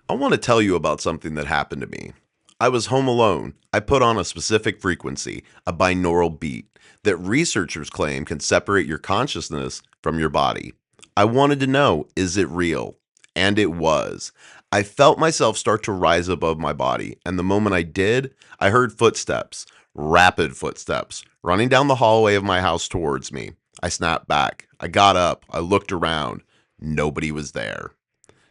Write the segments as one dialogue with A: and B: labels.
A: I want to tell you about something that happened to me. I was home alone. I put on a specific frequency, a binaural beat, that researchers claim can separate your consciousness from your body. I wanted to know, is it real? And it was. I felt myself start to rise above my body, and the moment I did, I heard footsteps, rapid footsteps, running down the hallway of my house towards me. I snapped back. I got up. I looked around. Nobody was there.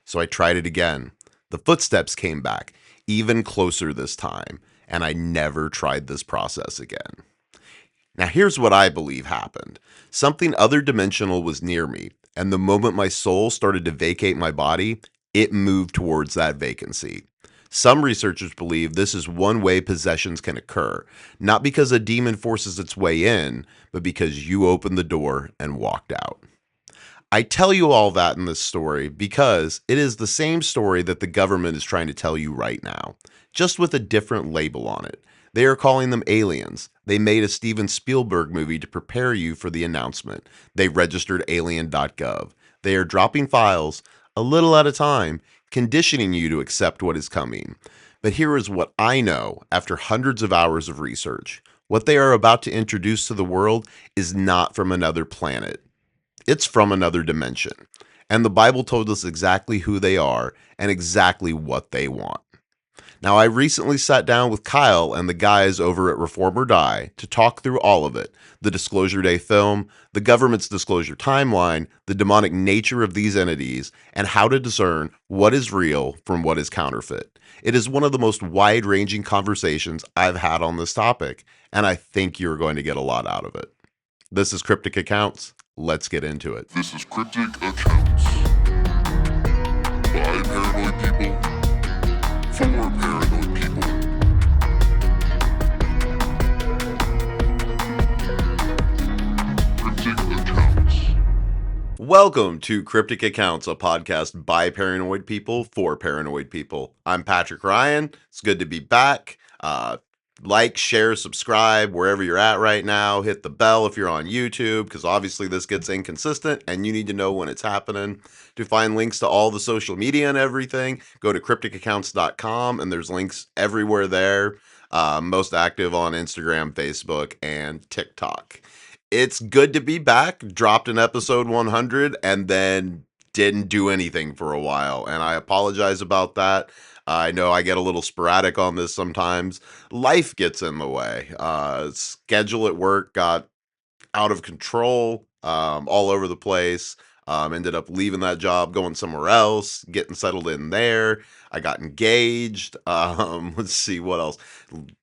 A: So I tried it again. The footsteps came back, even closer this time, and I never tried this process again. Now, here's what I believe happened. Something other dimensional was near me, and the moment my soul started to vacate my body, it moved towards that vacancy. Some researchers believe this is one way possessions can occur, not because a demon forces its way in, but because you opened the door and walked out. I tell you all that in this story because it is the same story that the government is trying to tell you right now, just with a different label on it. They are calling them aliens. They made a Steven Spielberg movie to prepare you for the announcement. They registered alien.gov. They are dropping files a little at a time, conditioning you to accept what is coming. But here is what I know after hundreds of hours of research. What they are about to introduce to the world is not from another planet. It's from another dimension. And the Bible told us exactly who they are and exactly what they want. Now, I recently sat down with Kyle and the guys over at Reform or Die to talk through all of it: the Disclosure Day film, the government's disclosure timeline, the demonic nature of these entities, and how to discern what is real from what is counterfeit. It is one of the most wide ranging conversations I've had on this topic, and I think you're going to get a lot out of it. This is Cryptic Accounts. Let's get into it.
B: This is Cryptic Accounts by paranoid people for paranoid people. Cryptic Accounts.
A: Welcome to Cryptic Accounts, a podcast by paranoid people for paranoid people. I'm Patrick Ryan. It's good to be back. Like, share, subscribe wherever you're at right now. Hit the bell if you're on YouTube, because obviously this gets inconsistent and you need to know when it's happening. To find links to all the social media and everything, go to crypticaccounts.com, and there's links everywhere there. Most active on Instagram, Facebook, and TikTok. It's good to be back. Dropped an episode 100 and then didn't do anything for a while, and I apologize about that. I know I get a little sporadic on this sometimes. Life gets in the way. Schedule at work got out of control, all over the place. Ended up leaving that job, going somewhere else, getting settled in there. I got engaged. Let's see what else.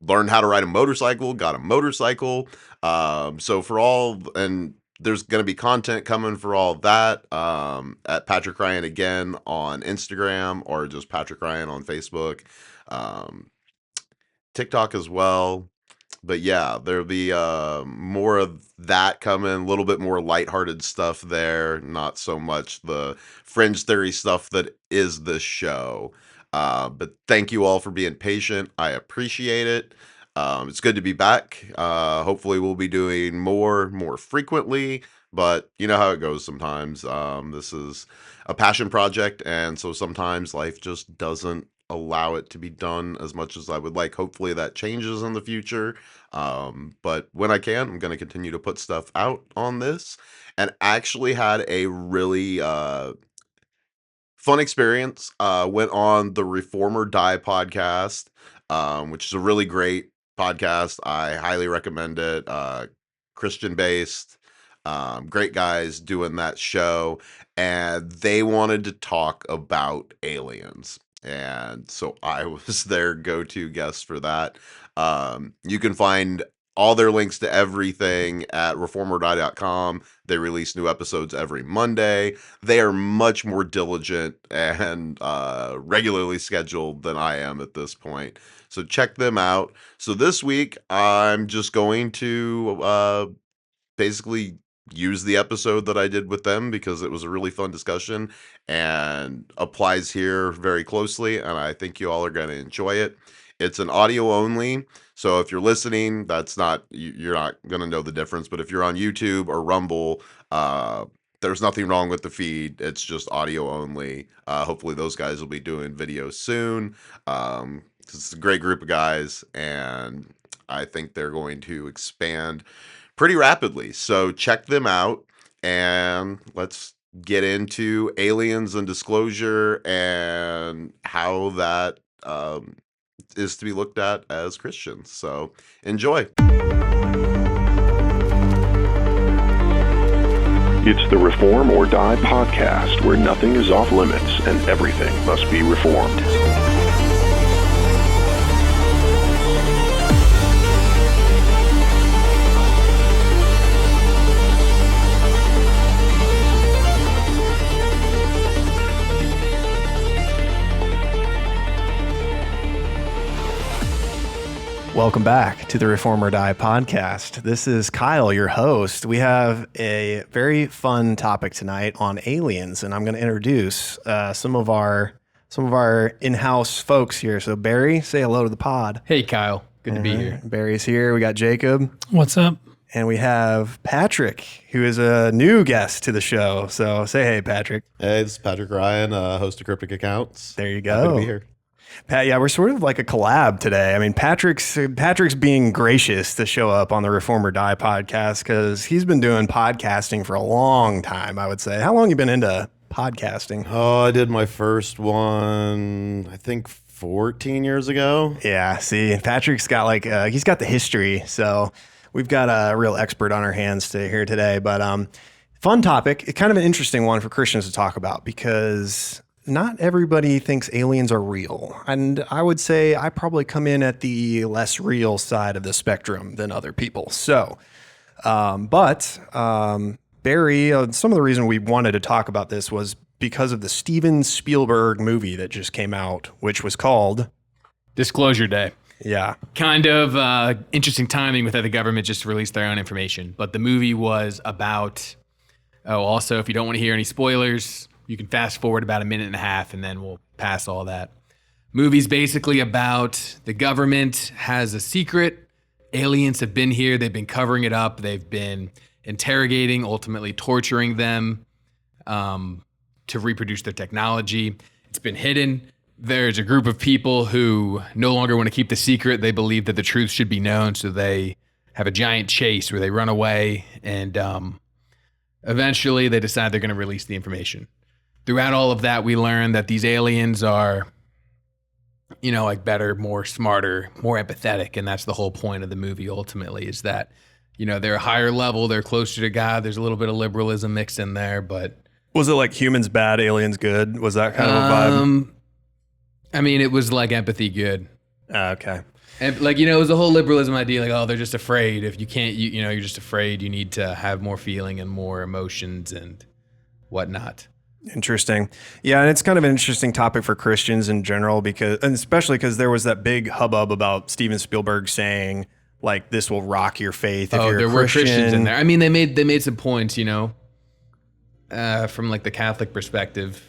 A: Learned how to ride a motorcycle, got a motorcycle. So for all, and there's going to be content coming for all that at Patrick Ryan again on Instagram, or just Patrick Ryan on Facebook, um, TikTok as well. But yeah, there'll be more of that coming, a little bit more lighthearted stuff there, not so much the fringe theory stuff that is this show. But thank you all for being patient. I appreciate it. It's good to be back. Hopefully we'll be doing more frequently, but you know how it goes sometimes. This is a passion project, and so sometimes life just doesn't allow it to be done as much as I would like. Hopefully that changes in the future. But when I can, I'm going to continue to put stuff out on this, and actually had a really fun experience. Went on the Reform or Die podcast, which is a really great podcast. I highly recommend it. Christian based, great guys doing that show, and they wanted to talk about aliens. And so I was their go-to guest for that. You can find all their links to everything at reformordie.com. They release new episodes every Monday. They are much more diligent and regularly scheduled than I am at this point. So check them out. So this week, I'm just going to basically use the episode that I did with them because it was a really fun discussion and applies here very closely, and I think you all are going to enjoy it. It's an audio only, so if you're listening, you're not going to know the difference, but if you're on YouTube or Rumble, there's nothing wrong with the feed. It's just audio only. Hopefully those guys will be doing video soon. 'Cause it's a great group of guys, and I think they're going to expand pretty rapidly. So check them out, and let's get into aliens and disclosure and how that is to be looked at as Christians. So enjoy.
C: It's the Reform or Die podcast, where nothing is off limits and everything must be reformed.
D: Welcome back to the Reform or Die podcast. This is Kyle, your host. We have a very fun topic tonight on aliens, and I'm going to introduce some of our in-house folks here. So Barry, say hello to the pod.
E: Hey, Kyle. Good to be here.
D: Barry's here. We got Jacob.
F: What's up?
D: And we have Patrick, who is a new guest to the show. So say hey, Patrick.
A: Hey, this is Patrick Ryan, host of Cryptic Accounts.
D: There you go.
A: Happy to be here.
D: Pat, yeah, we're sort of like a collab today. I mean, Patrick's being gracious to show up on the Reform or Die podcast because he's been doing podcasting for a long time, I would say. How long you been into podcasting?
A: Oh, I did my first one, I think 14 years ago.
D: Yeah, see, Patrick's got he's got the history, so we've got a real expert on our hands here today. But fun topic, kind of an interesting one for Christians to talk about because not everybody thinks aliens are real. And I would say I probably come in at the less real side of the spectrum than other people. So, Barry, some of the reason we wanted to talk about this was because of the Steven Spielberg movie that just came out, which was called
E: Disclosure Day.
D: Yeah.
E: Kind of interesting timing with that the government just released their own information. But the movie was about, also, if you don't want to hear any spoilers, you can fast forward about a minute and a half and then we'll pass all that. Movie's basically about the government has a secret. Aliens have been here. They've been covering it up. They've been interrogating, ultimately torturing them to reproduce their technology. It's been hidden. There's a group of people who no longer want to keep the secret. They believe that the truth should be known. So they have a giant chase where they run away and eventually they decide they're going to release the information. Throughout all of that, we learn that these aliens are, better, more smarter, more empathetic. And that's the whole point of the movie ultimately is that, they're a higher level, they're closer to God. There's a little bit of liberalism mixed in there, but.
D: Was it like humans bad, aliens good? Was that kind of a vibe?
E: It was like empathy good.
D: Okay.
E: And it was a whole liberalism idea, they're just afraid. If you can't, you're just afraid. You need to have more feeling and more emotions and whatnot.
D: Interesting. Yeah, and it's kind of an interesting topic for Christians in general and especially because there was that big hubbub about Steven Spielberg saying this will rock your faith if you're
E: there
D: a Christian.
E: Were Christians in there. They made some points, from the Catholic perspective.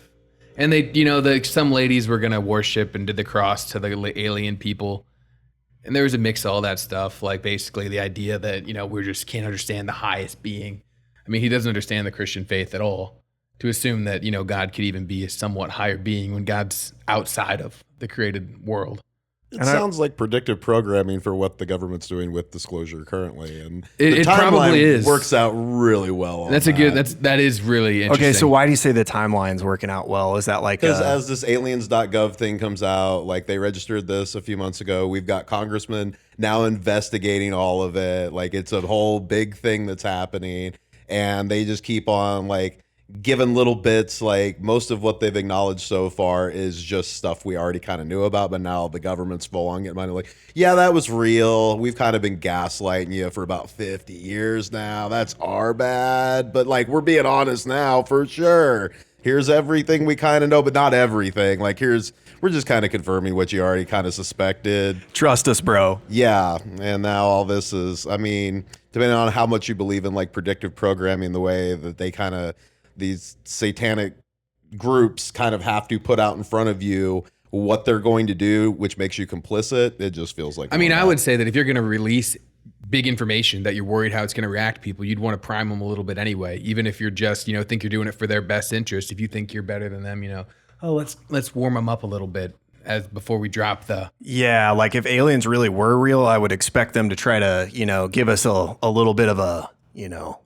E: And some ladies were going to worship and did the cross to the alien people. And there was a mix of all that stuff, basically the idea that, we just can't understand the highest being. He doesn't understand the Christian faith at all. To assume that, God could even be a somewhat higher being when God's outside of the created world.
G: It sounds like predictive programming for what the government's doing with disclosure currently, and
E: it probably is.
G: Works out really well.
E: That is really interesting.
D: Okay, so why do you say the timeline's working out well? Is that
G: because as this alien.gov thing comes out, they registered this a few months ago. We've got congressmen now investigating all of it. It's a whole big thing that's happening, and they just keep on given little bits. Most of what they've acknowledged so far is just stuff we already kind of knew about, but now the government's full on getting money. Yeah, that was real. We've kind of been gaslighting you for about 50 years now. That's our bad. But we're being honest now for sure. Here's everything we kind of know, but not everything. We're just kind of confirming what you already kind of suspected.
D: Trust us, bro.
G: Yeah. And now all this is, depending on how much you believe in predictive programming, the way that they kind of, these satanic groups kind of have to put out in front of you what they're going to do, which makes you complicit. It just feels like.
E: I would say that if you're going to release big information that you're worried how it's going to react to people, you'd want to prime them a little bit anyway, even if you're just, think you're doing it for their best interest. If you think you're better than them, let's warm them up a little bit as before we drop the.
D: Yeah, like if aliens really were real, I would expect them to try to, give us a little bit of a,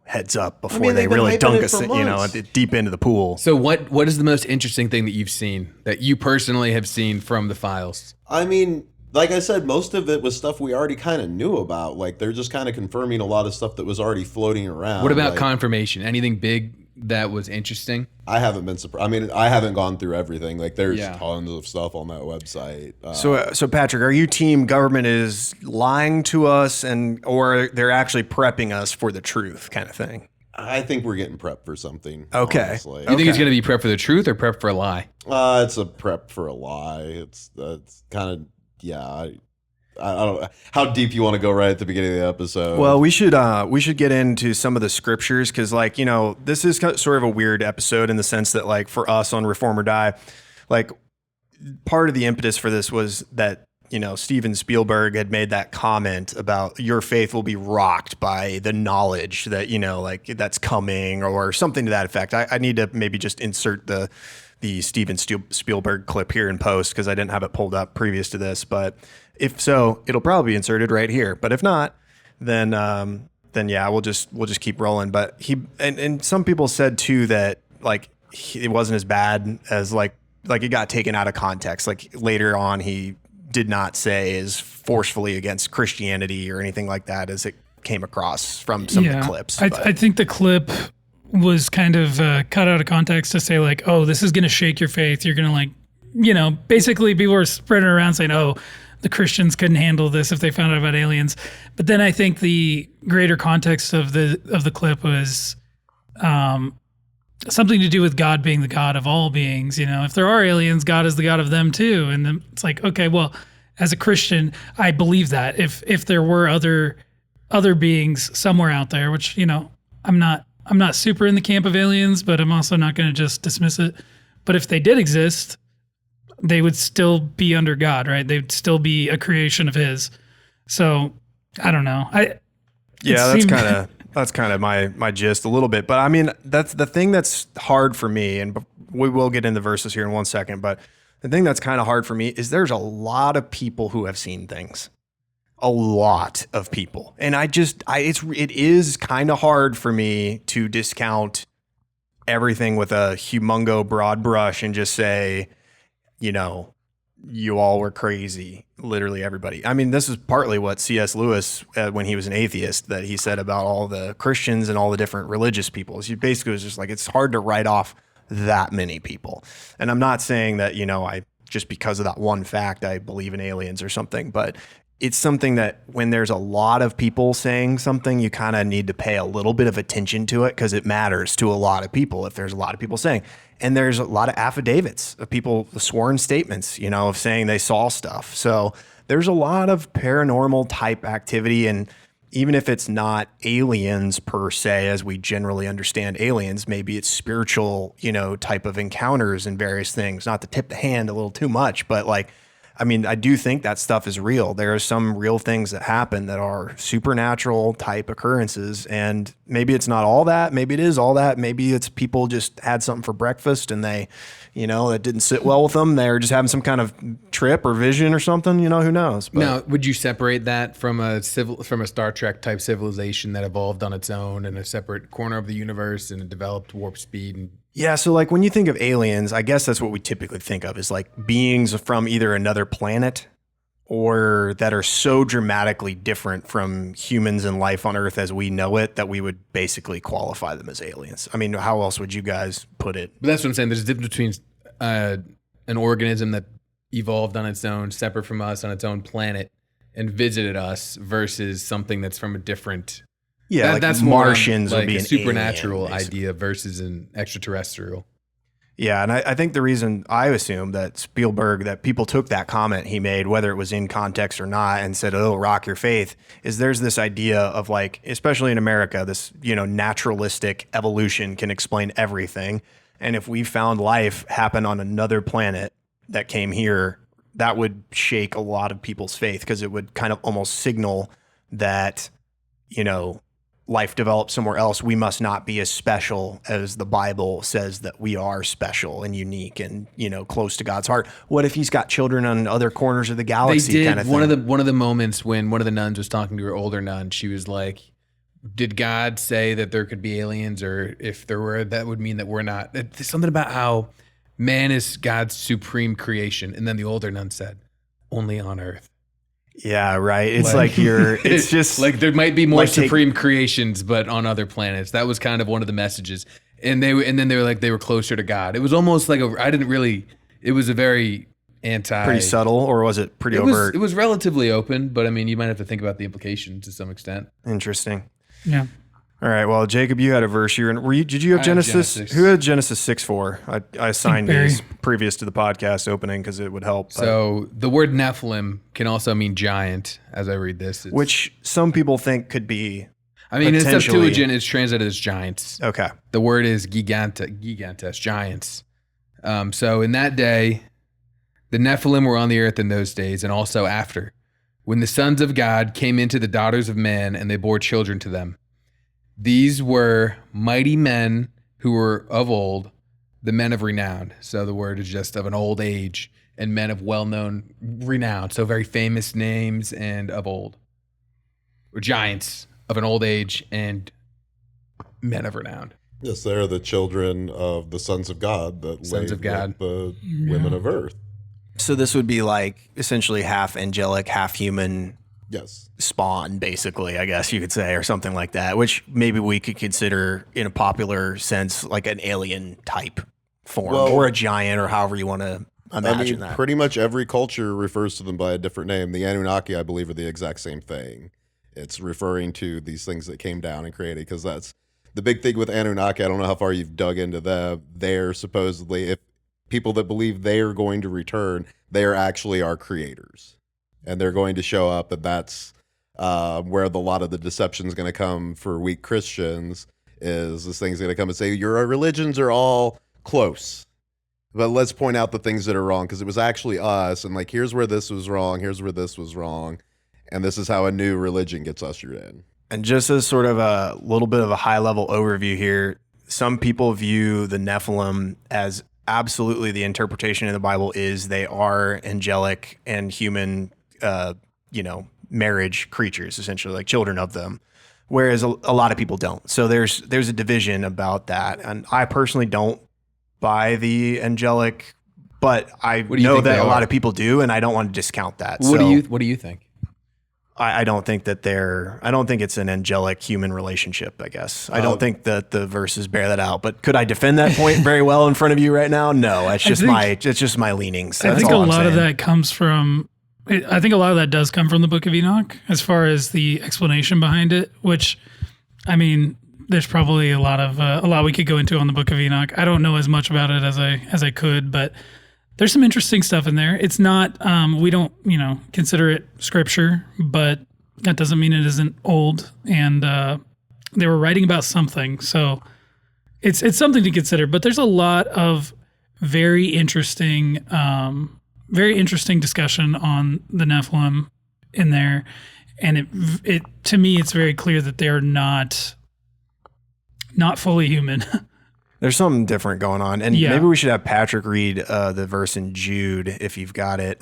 D: heads up before they really dunk us, deep into the pool.
E: So what is the most interesting thing that you've seen, that you personally have seen from the files?
G: I mean, like I said, most of it was stuff we already kind of knew about. Like they're just kind of confirming a lot of stuff that was already floating around.
E: What about confirmation? Anything big that was interesting?
G: I haven't been surprised. I mean, I haven't gone through everything. Like there's tons of stuff on that website.
D: So Patrick, are you team government is lying to us or they're actually prepping us for the truth kind of thing?
G: I think we're getting prepped for something.
D: Okay.
G: Honestly.
E: You think it's going to be prep for the truth or prep for a lie?
G: It's a prep for a lie. It's kind of, I don't know how deep you want to go right at the beginning of the episode.
D: Well, we should get into some of the scriptures because, this is sort of a weird episode in the sense that, for us on Reform or Die, part of the impetus for this was that Steven Spielberg had made that comment about your faith will be rocked by the knowledge that that's coming or something to that effect. I need to maybe just insert the Steven Spielberg clip here in post because I didn't have it pulled up previous to this, but if so, it'll probably be inserted right here. But if not, then yeah, we'll just keep rolling. But he and some people said too that it wasn't as bad as like it got taken out of context. Like later on, he did not say as forcefully against Christianity or anything like that as it came across from some of the clips.
B: I think the clip was kind of cut out of context to say oh, this is going to shake your faith. You're going to basically people were spreading around saying, oh, the Christians couldn't handle this if they found out about aliens. But then I think the greater context of the clip was something to do with God being the God of all beings. If there are aliens, God is the God of them too. And then it's okay, well, as a Christian, I believe that if there were other beings somewhere out there, which, I'm not super in the camp of aliens, but I'm also not going to just dismiss it. But if they did exist, they would still be under God, right? They'd still be a creation of His. So I don't know.
D: That's kind of my gist a little bit. But I mean, that's the thing that's hard for me, and we will get into verses here in 1 second. But the thing that's kind of hard for me is there's a lot of people who have seen things. A lot of people. And it is kind of hard for me to discount everything with a humongo broad brush and just say, you all were crazy. Literally everybody. I mean, this is partly what C.S. Lewis, when he was an atheist, that he said about all the Christians and all the different religious people. He basically was just it's hard to write off that many people. And I'm not saying that, I just because of that one fact, I believe in aliens or something, but it's something that when there's a lot of people saying something, you kind of need to pay a little bit of attention to it because it matters to a lot of people if there's a lot of people saying. And there's a lot of affidavits of people, sworn statements, of saying they saw stuff. So there's a lot of paranormal type activity. And even if it's not aliens per se, as we generally understand aliens, maybe it's spiritual, type of encounters and various things, not to tip the hand a little too much, but I do think that stuff is real. There are some real things that happen that are supernatural type occurrences. And maybe it's not all that. Maybe it is all that. Maybe it's people just had something for breakfast and they, that didn't sit well with them. They were just having some kind of trip or vision or something, who knows. But
E: now, would you separate that from a Star Trek type civilization that evolved on its own in a separate corner of the universe and developed warp speed and
D: yeah, so when you think of aliens, I guess that's what we typically think of is beings from either another planet or that are so dramatically different from humans and life on Earth as we know it that we would basically qualify them as aliens. I mean, how else would you guys put it?
E: But that's what I'm saying. There's a difference between an organism that evolved on its own, separate from us, on its own planet, and visited us versus something that's from a different.
D: Yeah,
E: that's
D: Martians
E: more
D: would be
E: a
D: an
E: supernatural
D: alien,
E: idea versus an extraterrestrial.
D: Yeah, and I think the reason I assume that Spielberg, that people took that comment he made, whether it was in context or not, and said, "Oh, rock your faith," is there's this idea of especially in America, this naturalistic evolution can explain everything, and if we found life happen on another planet that came here, that would shake a lot of people's faith because it would kind of almost signal that life develops somewhere else, we must not be as special as the Bible says that we are special and unique and, close to God's heart. What if he's got children on other corners of the
E: They
D: galaxy
E: did
D: kind of thing?
E: one of the moments when one of the nuns was talking to her older nun, she was like, did God say that there could be aliens, or if there were, that would mean that we're not? There's something about how man is God's supreme creation. And then the older nun said, only on earth.
D: Yeah, right. It's it's just
E: like there might be more
D: like
E: supreme creations, but on other planets. That was kind of one of the messages. And then they were like, they were closer to God. It was almost like it was a very
D: pretty subtle, or was it pretty overt?
E: It was relatively open, but I mean, you might have to think about the implications to some extent.
D: Interesting.
B: Yeah.
D: All right. Well, Jacob, you had a verse here, and did you have Genesis? Who had Genesis 6:4? I assigned these previous to the podcast opening because it would help.
E: So the word Nephilim can also mean giant. As I read this,
D: which some people think could be.
E: I mean, in Septuagint, it's translated as giants.
D: Okay.
E: The word is gigantes, giants. So in that day, the Nephilim were on the earth in those days, and also after, when the sons of God came into the daughters of man, and they bore children to them. These were mighty men who were of old, the men of renown. So the word is just of an old age, and men of well-known renown. So very famous names and of old. Or giants of an old age and men of renown.
G: Yes, they are the children of the sons of God that
E: Sons of God.
G: with the women of earth.
D: So this would be like essentially half angelic, half human.
G: Yes.
D: Spawn, basically, I guess you could say, or something like that, which maybe we could consider in a popular sense like an alien type form, or a giant, or however you want to imagine that.
G: Pretty much every culture refers to them by a different name. The Anunnaki, I believe, are the exact same thing. It's referring to these things that came down and created, because that's the big thing with Anunnaki. I don't know how far you've dug into them. They're supposedly, if people that believe they are going to return, they are actually our creators. And they're going to show up, and that's where a lot of the deception is going to come for weak Christians, is this thing's going to come and say, your religions are all close, but let's point out the things that are wrong, because it was actually us, and like, here's where this was wrong, here's where this was wrong, and this is how a new religion gets ushered in.
D: And just as sort of a little bit of a high-level overview here, some people view the Nephilim as absolutely the interpretation in the Bible is they are angelic and human marriage creatures, essentially, like children of them, whereas a lot of people don't. So there's a division about that, and I personally don't buy the angelic, but I know that a lot of people do, and I don't want to discount that.
E: What do you think?
D: I don't think it's an angelic human relationship, I guess. I don't think that the verses bear that out, but could I defend that point very well in front of you right now? No, it's just my leanings.
B: I think a lot of that comes from, I think a lot of that does come from the Book of Enoch, as far as the explanation behind it, which, I mean, there's probably a lot we could go into on the Book of Enoch. I don't know as much about it as I could, but there's some interesting stuff in there. It's not, we don't, consider it scripture, but that doesn't mean it isn't old. And they were writing about something, so it's something to consider. But there's a lot of very interesting discussion on the Nephilim in there, and it to me it's very clear that they are not fully human.
D: There's something different going on, and maybe we should have Patrick read the verse in Jude if you've got it,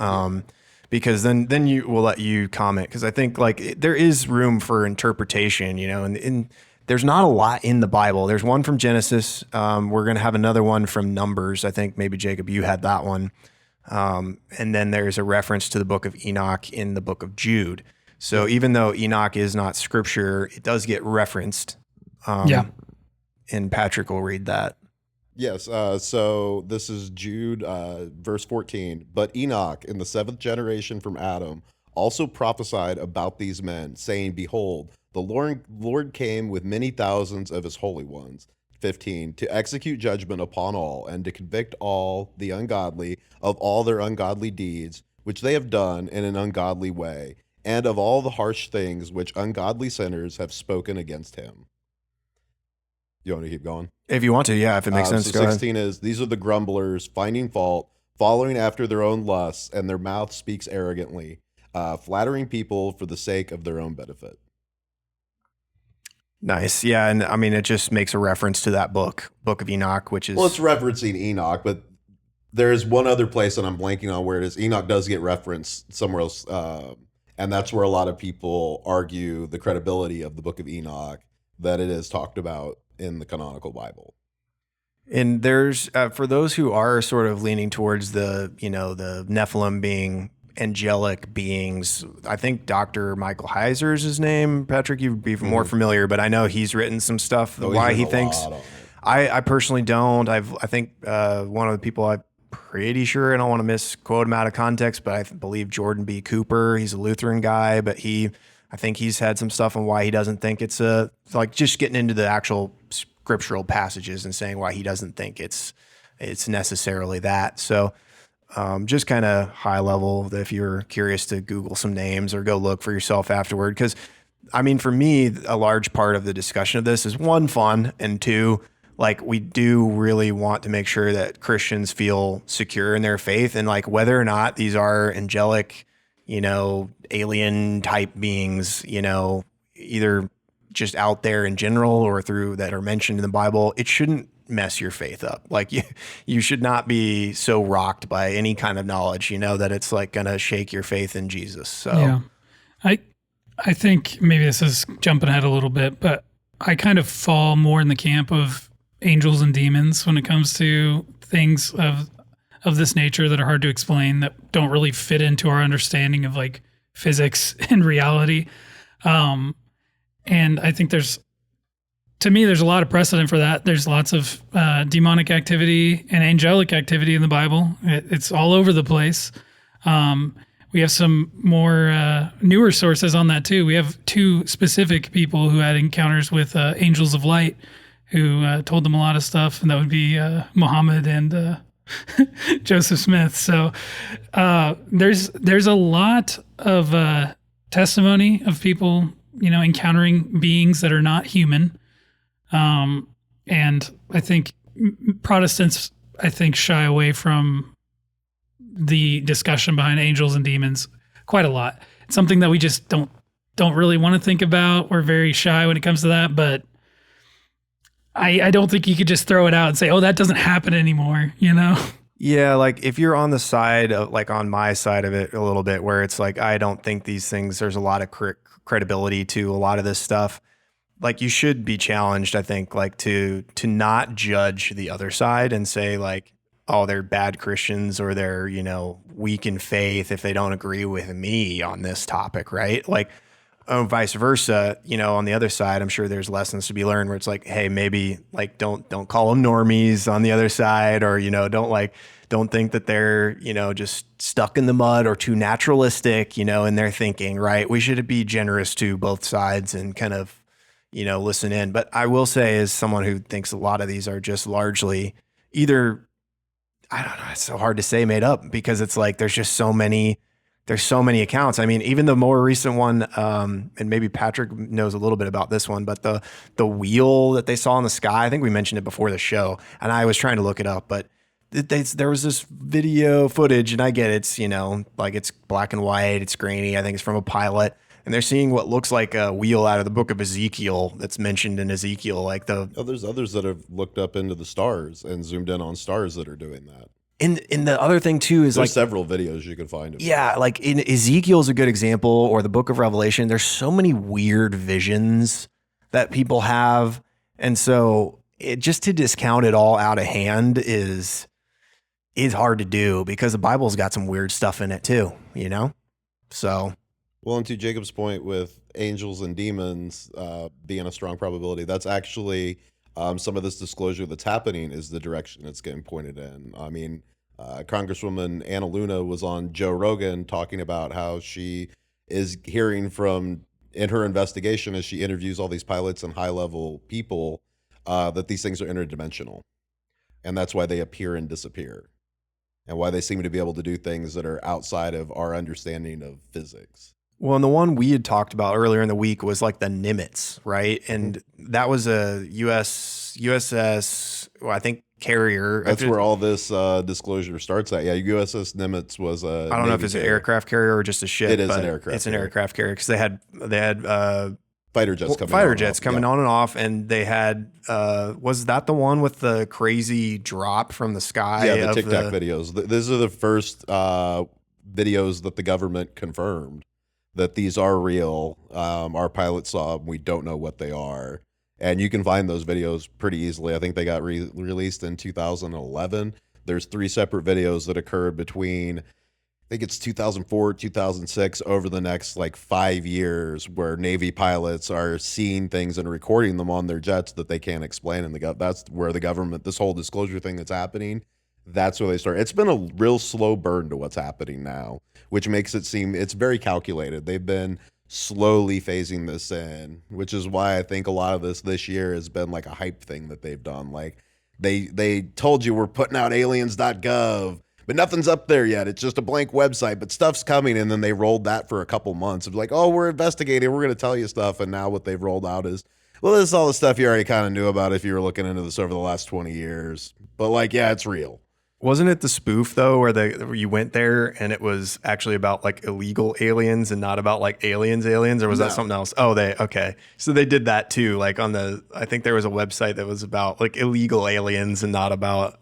D: because then we'll let you comment, because I think there is room for interpretation, and there's not a lot in the Bible. There's one from Genesis. We're going to have another one from Numbers. I think maybe Jacob, you had that one. And then there's a reference to the book of Enoch in the book of Jude. So even though Enoch is not scripture, it does get referenced. And Patrick will read that.
G: Yes. So this is Jude, verse 14. But Enoch, in the 7th generation from Adam, also prophesied about these men, saying, behold, the Lord came with many thousands of his holy ones. 15, to execute judgment upon all, and to convict all the ungodly of all their ungodly deeds, which they have done in an ungodly way, and of all the harsh things which ungodly sinners have spoken against him. You want to keep going?
D: If you want to, yeah, if it makes sense.
G: So 16 is, these are the grumblers, finding fault, following after their own lusts, and their mouth speaks arrogantly, flattering people for the sake of their own benefit.
D: Nice. Yeah. And I mean, it just makes a reference to that book of Enoch, which is.
G: Well, it's referencing Enoch, but there's one other place, and I'm blanking on where it is. Enoch does get referenced somewhere else, and that's where a lot of people argue the credibility of the book of Enoch, that it is talked about in the canonical Bible.
D: And there's, for those who are sort of leaning towards the Nephilim being angelic beings, I think Dr. Michael Heiser is his name. Patrick, you'd be more familiar, but I know he's written some stuff why he thinks. I personally don't. I think one of the people I'm pretty sure, I don't want to misquote him out of context, but I believe Jordan B. Cooper, he's a Lutheran guy, but I think he's had some stuff on why he doesn't think it's like just getting into the actual scriptural passages and saying why he doesn't think it's necessarily that. So just kind of high level, if you're curious to Google some names or go look for yourself afterward. Because, I mean, for me, a large part of the discussion of this is one, fun, and two, like we do really want to make sure that Christians feel secure in their faith, and like whether or not these are angelic, alien type beings, either just out there in general or through that are mentioned in the Bible, it shouldn't mess your faith up. Like you should not be so rocked by any kind of knowledge, that it's like going to shake your faith in Jesus. So
B: yeah, I think maybe this is jumping ahead a little bit, but I kind of fall more in the camp of angels and demons when it comes to things of this nature that are hard to explain, that don't really fit into our understanding of like physics and reality. And I think there's a lot of precedent for that. There's lots of demonic activity and angelic activity in the Bible. It's all over the place. We have some more newer sources on that too. We have two specific people who had encounters with angels of light who told them a lot of stuff, and that would be Muhammad and Joseph Smith. So there's a lot of testimony of people, encountering beings that are not human. And I think Protestants, shy away from the discussion behind angels and demons quite a lot. It's something that we just don't really want to think about. We're very shy when it comes to that, but I don't think you could just throw it out and say, oh, that doesn't happen anymore,
D: Yeah, like if you're on the side of, like on my side of it a little bit, where it's like, I don't think these things, there's a lot of credibility to a lot of this stuff. Like you should be challenged, I think, like to not judge the other side and say like, oh, they're bad Christians or they're, weak in faith if they don't agree with me on this topic, right? Like, vice versa, on the other side, I'm sure there's lessons to be learned where it's like, hey, maybe like don't call them normies on the other side, or don't think that they're just stuck in the mud or too naturalistic in their thinking, right? We should be generous to both sides and kind of listen in. But I will say, as someone who thinks a lot of these are just largely either, I don't know, it's so hard to say, made up, because it's like there's so many accounts. I mean, even the more recent one, and maybe Patrick knows a little bit about this one, but the wheel that they saw in the sky, I think we mentioned it before the show, and I was trying to look it up, but there was this video footage, and I get it's, like it's black and white, it's grainy. I think it's from a pilot, and they're seeing what looks like a wheel out of the book of Ezekiel that's mentioned in Ezekiel.
G: There's others that have looked up into the stars and zoomed in on stars that are doing that.
D: And the other thing too is
G: there's several videos you can find.
D: Yeah, like in Ezekiel is a good example, or the book of Revelation. There's so many weird visions that people have. And so just to discount it all out of hand is hard to do, because the Bible's got some weird stuff in it too, So.
G: Well, and to Jacob's point with angels and demons being a strong probability, that's actually some of this disclosure that's happening is the direction it's getting pointed in. I mean, Congresswoman Anna Luna was on Joe Rogan talking about how she is hearing from, in her investigation, as she interviews all these pilots and high-level people, that these things are interdimensional. And that's why they appear and disappear, and why they seem to be able to do things that are outside of our understanding of physics.
D: Well, and the one we had talked about earlier in the week was like the Nimitz, right? And that was a USS, well, I think carrier.
G: That's where all this disclosure starts at. Yeah, USS Nimitz was a
D: I don't know if it's an aircraft carrier or just a ship.
G: It is an aircraft.
D: It's an aircraft carrier, because they had
G: fighter jets coming
D: fighter
G: on
D: jets
G: and off.
D: coming
G: Yeah.
D: on and off, and they had was that the one with the crazy drop from the sky?
G: Yeah, the Tic Tac videos. These are the first videos that the government confirmed that these are real. Our pilots saw them. We don't know what they are. And you can find those videos pretty easily. I think they got released in 2011. There's 3 separate videos that occurred between, I think it's 2004, 2006, over the next like 5 years, where Navy pilots are seeing things and recording them on their jets that they can't explain. And that's where the government, this whole disclosure thing that's happening, that's where they start. It's been a real slow burn to what's happening now, which makes it seem it's very calculated. They've been slowly phasing this in, which is why I think a lot of this year has been like a hype thing that they've done. Like they told you we're putting out alien.gov, but nothing's up there yet. It's just a blank website, but stuff's coming. And then they rolled that for a couple months. It's like, oh, we're investigating. We're going to tell you stuff. And now what they've rolled out is, well, this is all the stuff you already kind of knew about if you were looking into this over the last 20 years. But like, yeah, it's real.
D: Wasn't it the spoof though, where you went there and it was actually about like illegal aliens and not about like aliens, or was that something else? Oh, okay. So they did that too. Like I think there was a website that was about like illegal aliens and not about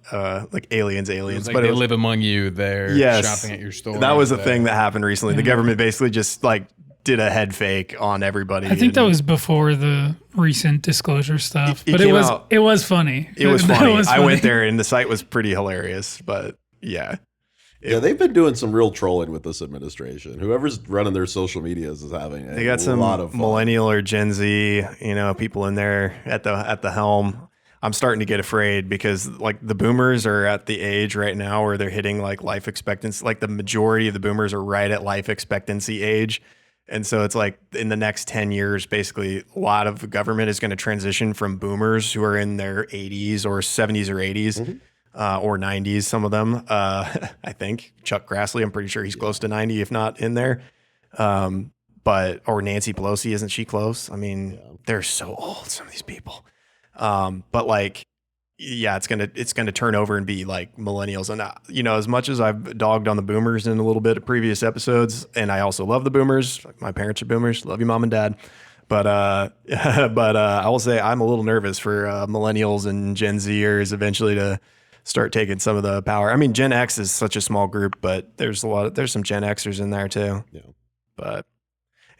D: like aliens.
E: Like
D: but
E: they live among you. They're shopping at your store.
D: That was a thing that happened recently. The government basically just like did a head fake on everybody.
B: I think that was before the recent disclosure stuff, but it was funny.
D: It was funny. I went there and the site was pretty hilarious, but yeah.
G: Yeah, they've been doing some real trolling with this administration. Whoever's running their social medias is having
D: they got some
G: lot of fun.
D: Millennial or Gen Z, people in there at the helm. I'm starting to get afraid because like the boomers are at the age right now where they're hitting like life expectancy. Like the majority of the boomers are right at life expectancy age. And so it's like in the next 10 years, basically a lot of government is going to transition from boomers who are in their 80s or 70s or 80s or 90s, some of them. I think Chuck Grassley, I'm pretty sure he's close to 90, if not in there. Or Nancy Pelosi, isn't she close? I mean, they're so old, some of these people. But like, yeah, it's gonna turn over and be like millennials. And as much as I've dogged on the boomers in a little bit of previous episodes, and I also love the boomers. My parents are boomers. Love you, mom and dad. But I will say I'm a little nervous for millennials and Gen Zers eventually to start taking some of the power. I mean, Gen X is such a small group, but there's some Gen Xers in there too.
G: Yeah.
D: But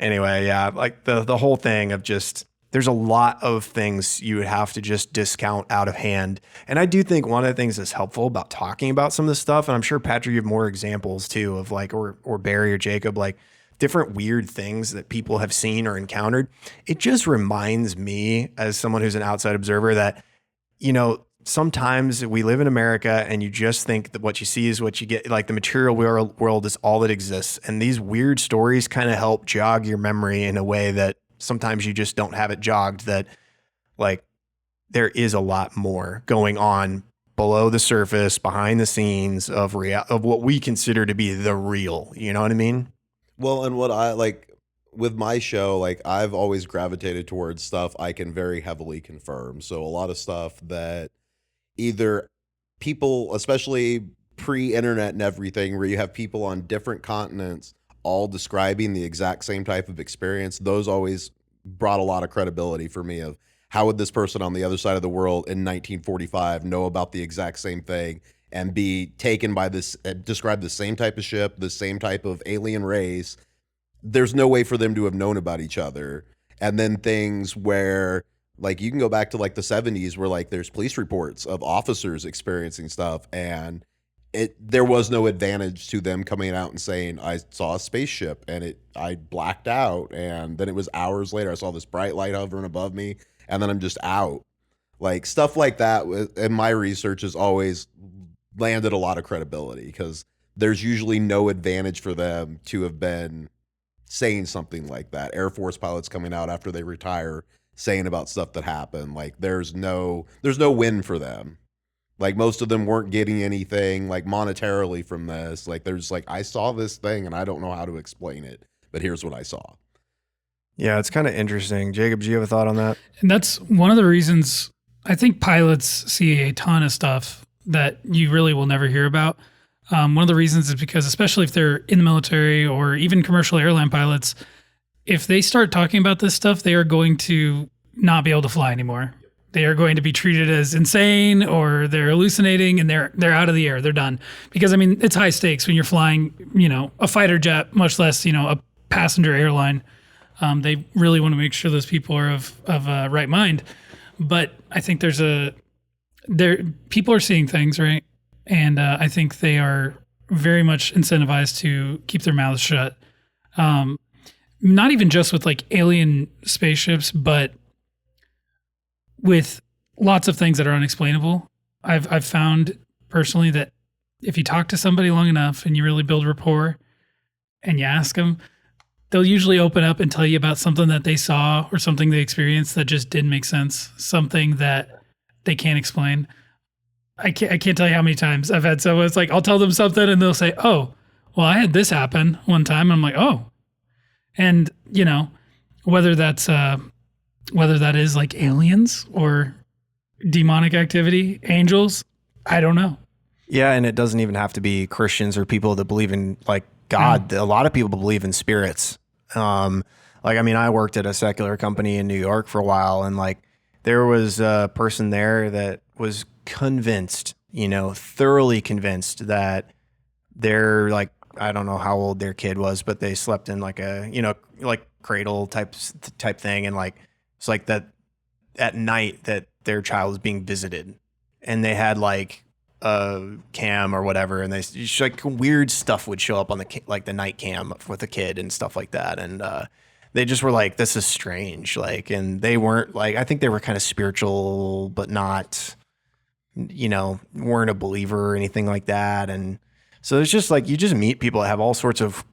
D: anyway, yeah, like the whole thing of just. There's a lot of things you would have to just discount out of hand. And I do think one of the things that's helpful about talking about some of this stuff, and I'm sure Patrick, you have more examples too of like, or Barry or Jacob, like different weird things that people have seen or encountered. It just reminds me as someone who's an outside observer that, sometimes we live in America and you just think that what you see is what you get. Like the material world is all that exists. And these weird stories kind of help jog your memory in a way that sometimes you just don't have it jogged, that like there is a lot more going on below the surface, behind the scenes of what we consider to be the real, you know what I mean?
G: Well, and what I like with my show, like I've always gravitated towards stuff I can very heavily confirm. So a lot of stuff that either people, especially pre-internet and everything, where you have people on different continents all describing the exact same type of experience, those always brought a lot of credibility for me of how would this person on the other side of the world in 1945 know about the exact same thing and be taken by this, describe the same type of ship, the same type of alien race. There's no way for them to have known about each other. And then things where like you can go back to like the 70s where like there's police reports of officers experiencing stuff and there was no advantage to them coming out and saying, I saw a spaceship and I blacked out. And then it was hours later, I saw this bright light hovering above me and then I'm just out. Like stuff like that in my research has always landed a lot of credibility because there's usually no advantage for them to have been saying something like that. Air Force pilots coming out after they retire saying about stuff that happened. Like there's no win for them. Like most of them weren't getting anything like monetarily from this. Like there's like, I saw this thing and I don't know how to explain it, but here's what I saw.
D: Yeah, it's kind of interesting. Jacob, do you have a thought on that?
B: And that's one of the reasons I think pilots see a ton of stuff that you really will never hear about. One of the reasons is because, especially if they're in the military or even commercial airline pilots, if they start talking about this stuff, they are going to not be able to fly anymore. They are going to be treated as insane, or they're hallucinating, and they're out of the air. They're done. Because I mean, it's high stakes when you're flying, a fighter jet, much less, a passenger airline. They really want to make sure those people are of right mind. But I think people are seeing things, right? And I think they are very much incentivized to keep their mouths shut. Not even just with like alien spaceships, but with lots of things that are unexplainable. I've found personally that if you talk to somebody long enough and you really build rapport and you ask them, they'll usually open up and tell you about something that they saw or something they experienced that just didn't make sense, something that they can't explain. I can't tell you how many times I've had someone, it's like, I'll tell them something and they'll say, oh, well, I had this happen one time. I'm like, oh. And, whether that is like aliens or demonic activity, angels, I don't know.
D: Yeah, and it doesn't even have to be Christians or people that believe in like God. A lot of people believe in spirits. I worked at a secular company in New York for a while, and like there was a person there that was convinced, thoroughly convinced that they're like, I don't know how old their kid was, but they slept in like a, like cradle type thing. And like, it's like that at night that their child was being visited, and they had like a cam or whatever. And they just like weird stuff would show up on the night cam with the kid and stuff like that. And, they just were like, this is strange. Like, and they weren't like, I think they were kind of spiritual, but not, weren't a believer or anything like that. And so it's just like, you just meet people that have all sorts of,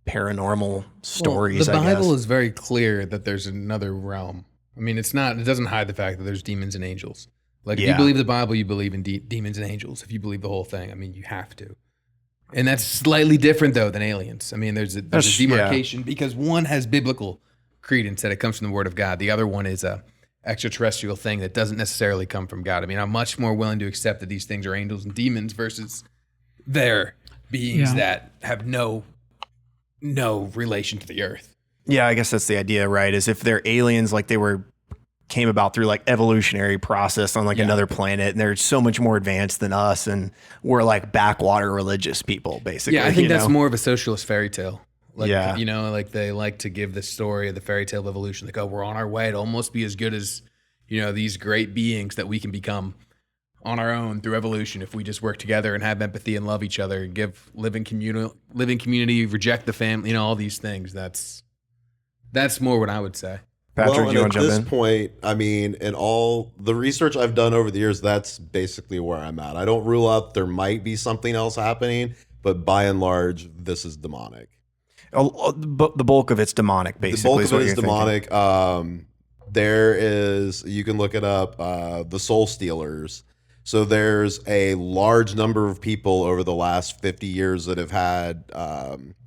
D: paranormal stories.
E: Well, the Bible is very clear that there's another realm. I mean, it doesn't hide the fact that there's demons and angels. Like, if you believe the Bible, you believe in demons and angels. If you believe the whole thing, I mean, you have to. And that's slightly different, though, than aliens. I mean, there's a demarcation because one has biblical credence that it comes from the Word of God. The other one is a extraterrestrial thing that doesn't necessarily come from God. I mean, I'm much more willing to accept that these things are angels and demons versus they're beings that have no relation to the earth.
D: Yeah, I guess that's the idea, right? Is if they're aliens, like came about through like evolutionary process on like another planet, and they're so much more advanced than us, and we're like backwater religious people, basically.
E: Yeah, I think that's more of a socialist fairy tale. Like, like they like to give the story of the fairy tale of evolution. Like, oh, we're on our way to almost be as good as, these great beings that we can become on our own through evolution if we just work together and have empathy and love each other and live in community, reject the family, all these things. That's more what I would say.
D: Patrick, do you want to jump in?
G: At this point, I mean, in all the research I've done over the years, that's basically where I'm at. I don't rule out there might be something else happening, but by and large, this is demonic.
D: The bulk of it's demonic, basically.
G: The bulk of it is demonic. You can look it up, the Soul Stealers. So there's a large number of people over the last 50 years that have had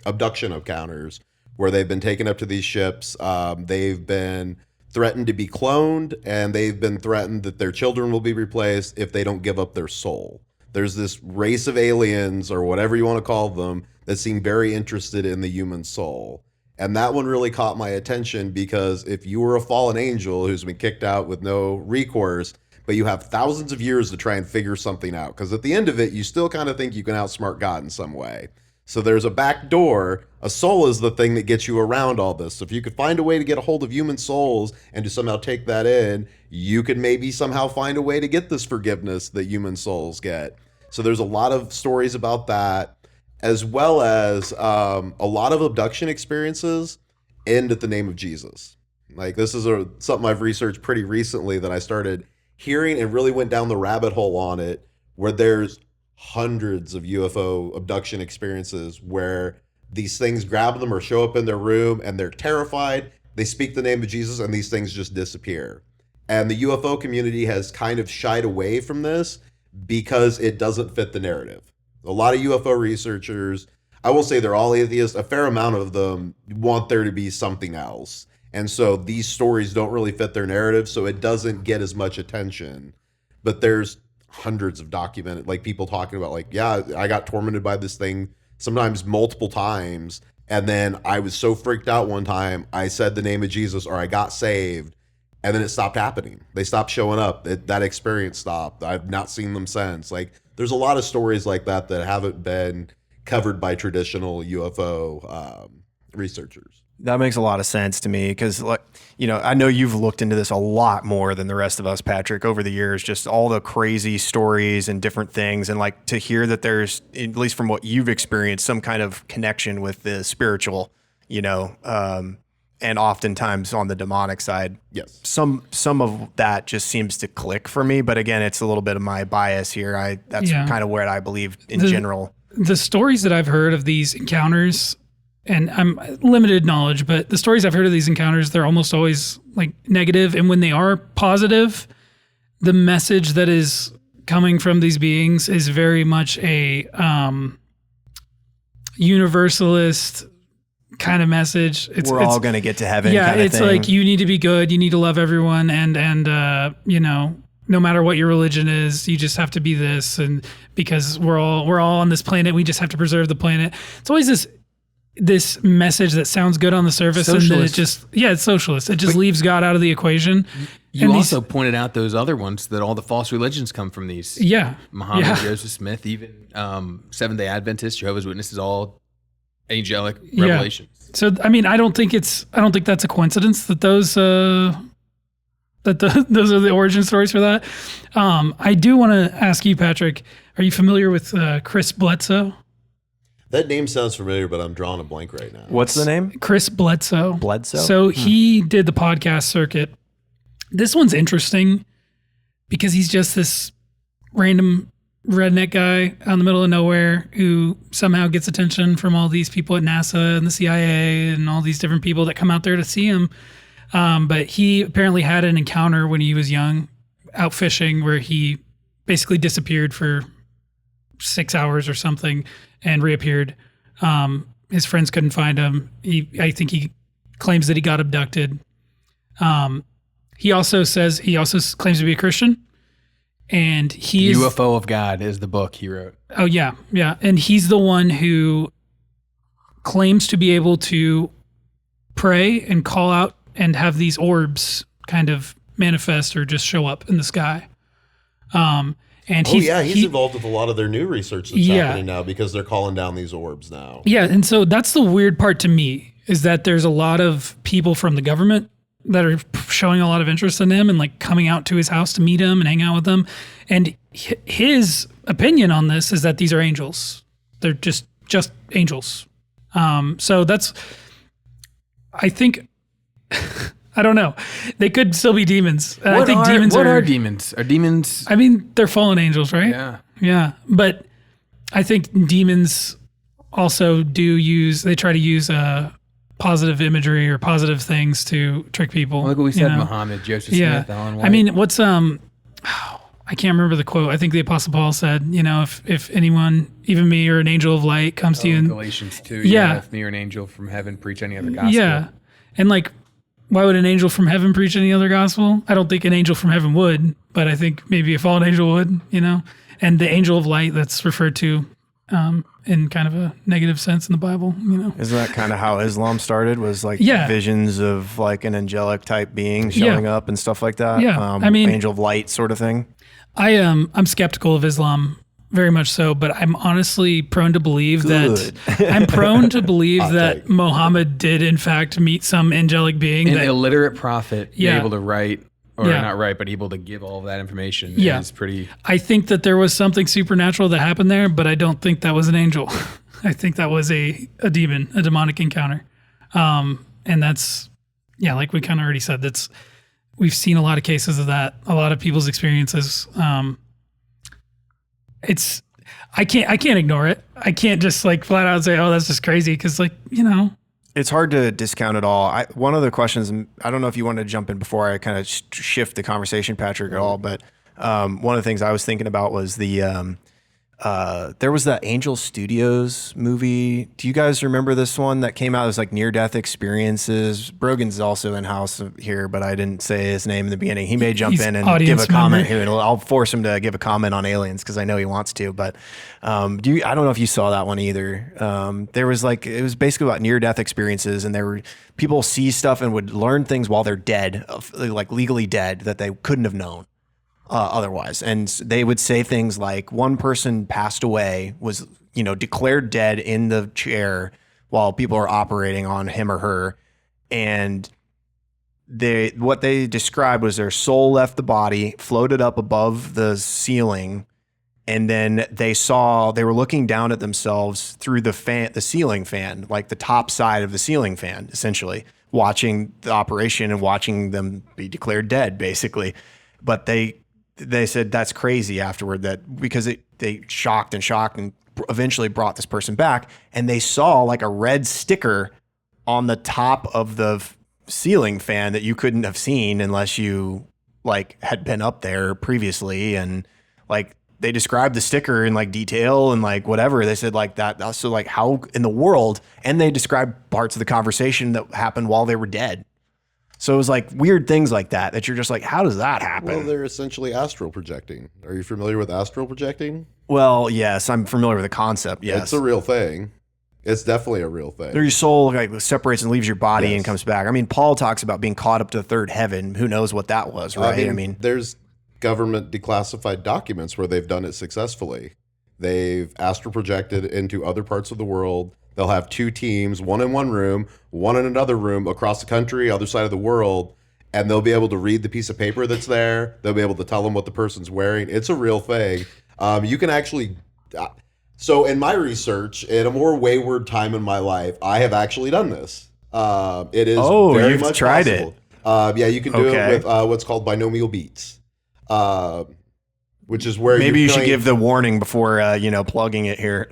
G: abduction encounters where they've been taken up to these ships. They've been threatened to be cloned, and they've been threatened that their children will be replaced if they don't give up their soul. There's this race of aliens, or whatever you want to call them, that seem very interested in the human soul. And that one really caught my attention because if you were a fallen angel who's been kicked out with no recourse, but you have thousands of years to try and figure something out, because at the end of it, you still kind of think you can outsmart God in some way. So there's a back door. A soul is the thing that gets you around all this. So if you could find a way to get a hold of human souls and to somehow take that in, you could maybe somehow find a way to get this forgiveness that human souls get. So there's a lot of stories about that, as well as a lot of abduction experiences end at the name of Jesus. Like, this is something I've researched pretty recently that I started hearing and really went down the rabbit hole on it, where there's hundreds of UFO abduction experiences where these things grab them or show up in their room and they're terrified. They speak the name of Jesus and these things just disappear. And the UFO community has kind of shied away from this because it doesn't fit the narrative. A lot of UFO researchers, I will say they're all atheists, a fair amount of them want there to be something else. And so these stories don't really fit their narrative, so it doesn't get as much attention. But there's hundreds of documented, like, people talking about, like, yeah, I got tormented by this thing sometimes multiple times, And then I was so freaked out one time, I said the name of Jesus or I got saved, and then it stopped happening. They stopped showing up. That experience stopped. I've not seen them since. Like, there's a lot of stories like that that haven't been covered by traditional UFO researchers.
D: That makes a lot of sense to me because, like, you know, I know you've looked into this a lot more than the rest of us, Patrick, over the years, just all the crazy stories and different things. And like to hear that there's, at least from what you've experienced, some kind of connection with the spiritual, you know, and oftentimes on the demonic side.
G: Yes.
D: Some of that just seems to click for me. But again, it's a little bit of my bias here. That's kind of what I believe in general.
B: The stories that I've heard of these encounters, and I'm limited knowledge, but the stories I've heard of these encounters, they're almost always like negative. And when they are positive, the message that is coming from these beings is very much a universalist kind of message.
D: We're all going to get to heaven.
B: Yeah,
D: kind of
B: it's
D: thing.
B: like you need to be good, you need to love everyone, and you know, no matter what your religion is, you just have to be this, and because we're all on this planet, we just have to preserve the planet. It's always this message that sounds good on the surface,
E: Socialist.
B: and then it just it's socialist. It just leaves God out of the equation.
E: You
B: And
E: also pointed out those other ones that all the false religions come from these. Muhammad, Joseph Smith, even Seventh-day Adventists, Jehovah's Witnesses, all angelic revelations.
B: So I mean, I don't think that's a coincidence that those those are the origin stories for that. I do want to ask you, Patrick, are you familiar with Chris Bledsoe?
G: That name sounds familiar, but I'm drawing a blank right now.
D: What's the name?
B: Chris Bledsoe.
D: Bledsoe?
B: So he did the podcast circuit. This one's interesting because he's just this random redneck guy out in the middle of nowhere who somehow gets attention from all these people at NASA and the CIA and all these different people that come out there to see him. But he apparently had an encounter when he was young out fishing where he basically disappeared for 6 hours or something and reappeared. His friends couldn't find him. I think he claims that he got abducted. He also claims to be a Christian, and he's
E: UFO of God is the book he wrote.
B: Oh yeah. And he's the one who claims to be able to pray and call out and have these orbs kind of manifest or just show up in the sky. And he's
G: involved with a lot of their new research that's happening now because they're calling down these orbs now.
B: Yeah, and so that's the weird part to me is that there's a lot of people from the government that are showing a lot of interest in him and like coming out to his house to meet him and hang out with him. And his opinion on this is that these are angels. They're just angels. So that's, I think, I don't know. They could still be demons. I think demons
E: what are demons? Are demons?
B: I mean, they're fallen angels, right?
E: Yeah.
B: Yeah. But I think demons also they try to use positive imagery or positive things to trick people.
E: Well, look what we said, Muhammad, Joseph Smith, Ellen White.
B: I mean, what's, I can't remember the quote. I think the Apostle Paul said, you know, if anyone, even me or an angel of light comes to you and
E: Galatians 2, if me or an angel from heaven preach any other gospel.
B: Yeah. And like, why would an angel from heaven preach any other gospel? I don't think an angel from heaven would, but I think maybe a fallen angel would, you know? And the angel of light that's referred to in kind of a negative sense in the Bible, you know?
D: Isn't that kind of how Islam started? Was like visions of like an angelic type being showing up and stuff like that?
B: Yeah. I mean,
D: angel of light sort of thing?
B: I'm skeptical of Islam. Very much so, but I'm honestly prone to believe that Muhammad did in fact meet some angelic being,
E: an illiterate prophet, able to write or not write, but able to give all of that information.
B: Yeah,
E: is pretty.
B: I think that there was something supernatural that happened there, but I don't think that was an angel. I think that was a demon, a demonic encounter, and that's like we kind of already said. We've seen a lot of cases of that. A lot of people's experiences. I can't ignore it. I can't just like flat out say, oh, that's just crazy. Because like, you know,
D: it's hard to discount it all. One of the questions, I don't know if you want to jump in before I kind of shift the conversation, Patrick, at all, but one of the things I was thinking about was the There was that Angel Studios movie. Do you guys remember this one that came out? It was like near-death experiences. Brogan's also in-house here, but I didn't say his name in the beginning. He may jump
B: He's
D: in and
B: audience
D: give a comment
B: member.
D: here. I'll force him to give a comment on aliens because I know he wants to. But I don't know if you saw that one either. There was it was basically about near-death experiences, and there were people see stuff and would learn things while they're dead, like legally dead, that they couldn't have known otherwise. And they would say things like one person passed away, was, declared dead in the chair while people are operating on him or her. And what they described was their soul left the body, floated up above the ceiling. And then they were looking down at themselves through the ceiling fan, like the top side of the ceiling fan, essentially watching the operation and watching them be declared dead, basically. But they said that's crazy afterward, that because they shocked and eventually brought this person back, and they saw like a red sticker on the top of the ceiling fan that you couldn't have seen unless you had been up there previously. And they described the sticker in detail and whatever. They said that. So how in the world, and they described parts of the conversation that happened while they were dead. So it was weird things like that you're just how does that happen?
G: Well, they're essentially astral projecting. Are you familiar with astral projecting?
D: Well, yes, I'm familiar with the concept. Yes.
G: It's a real thing. It's definitely a real thing.
D: Your soul separates and leaves your body
G: Yes.
D: and comes back. I mean, Paul talks about being caught up to the third heaven. Who knows what that was, right?
G: There's government declassified documents where they've done it successfully. They've astral projected into other parts of the world. They'll have two teams, one in one room, one in another room across the country, other side of the world, and they'll be able to read the piece of paper that's there. They'll be able to tell them what the person's wearing. It's a real thing. You can actually... So in my research, in a more wayward time in my life, I have actually done this. It is very
D: you've
G: much
D: tried
G: possible. Yeah, you can do it with what's called binomial beats. Which is where
D: maybe you should give the warning before plugging it here.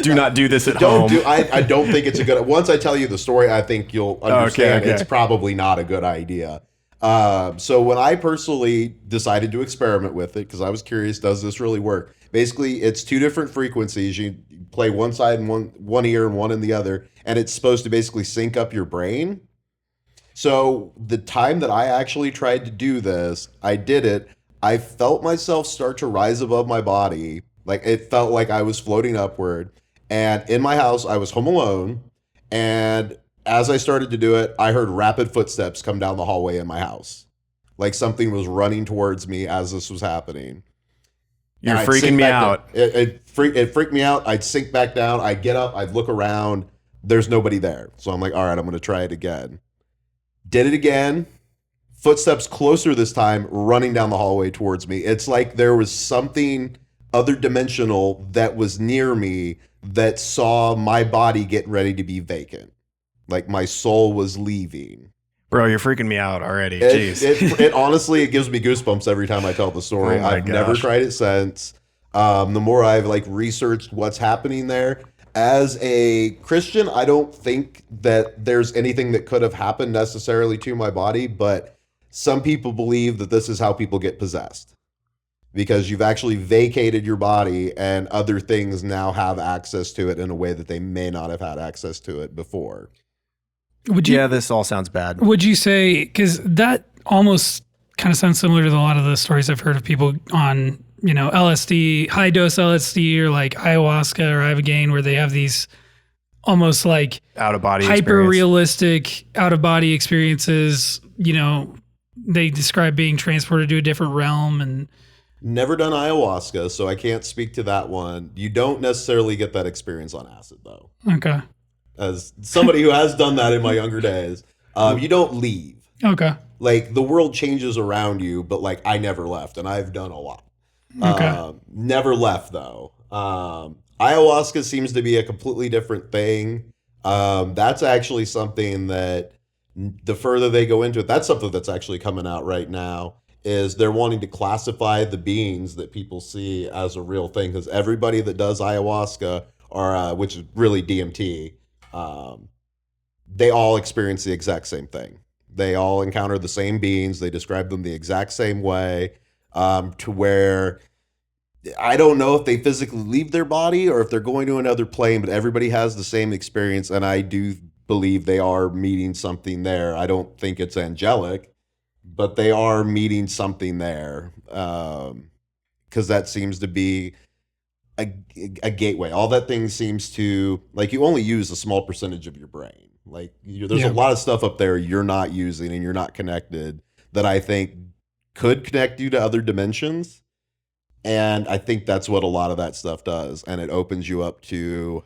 D: Do not do this at
G: don't
D: home.
G: I don't think it's a good. Once I tell you the story, I think you'll understand
D: Okay.
G: It's probably not a good idea. So when I personally decided to experiment with it, because I was curious, does this really work? Basically, it's two different frequencies. You play one side in one ear and one in the other, and it's supposed to basically sync up your brain. So the time that I actually tried to do this, I did it. I felt myself start to rise above my body. It felt like I was floating upward. And in my house, I was home alone. And as I started to do it, I heard rapid footsteps come down the hallway in my house. Like something was running towards me as this was happening.
D: You're freaking me out.
G: It freaked me out. I'd sink back down. I'd get up. I'd look around. There's nobody there. So I'm like, all right, I'm going to try it again. Did it again. Footsteps closer this time, running down the hallway towards me. It's like there was something other dimensional that was near me that saw my body get ready to be vacant. Like my soul was leaving.
D: Bro, you're freaking me out already. Jeez.
G: It honestly, it gives me goosebumps every time I tell the story.
D: Oh my
G: I've never tried it since. The more I've researched what's happening there. As a Christian, I don't think that there's anything that could have happened necessarily to my body, but some people believe that this is how people get possessed, because you've actually vacated your body and other things now have access to it in a way that they may not have had access to it before.
D: This all sounds bad.
B: Would you say, because that almost kind of sounds similar to a lot of the stories I've heard of people on, LSD, high dose LSD or ayahuasca or ibogaine, where they have these almost
D: out of body
B: hyper realistic out of body experiences. They describe being transported to a different realm. And
G: never done ayahuasca, so I can't speak to that one. You don't necessarily get that experience on acid, though.
B: Okay.
G: As somebody who has done that in my younger days, you don't leave.
B: Okay.
G: The world changes around you, but I never left, and I've done a lot.
B: Okay.
G: Never left, though. Ayahuasca seems to be a completely different thing. That's actually something that the further they go into it, that's something that's actually coming out right now, is they're wanting to classify the beings that people see as a real thing, because everybody that does ayahuasca, or which is really DMT, they all experience the exact same thing. They all encounter the same beings. They describe them the exact same way, to where I don't know if they physically leave their body or if they're going to another plane, but everybody has the same experience, and I do believe they are meeting something there. I don't think it's angelic, but they are meeting something there, because that seems to be a gateway. All that thing seems to, like, you only use a small percentage of your brain. Like, there's a lot of stuff up there you're not using and you're not connected that I think could connect you to other dimensions. And I think that's what a lot of that stuff does. And it opens you up to,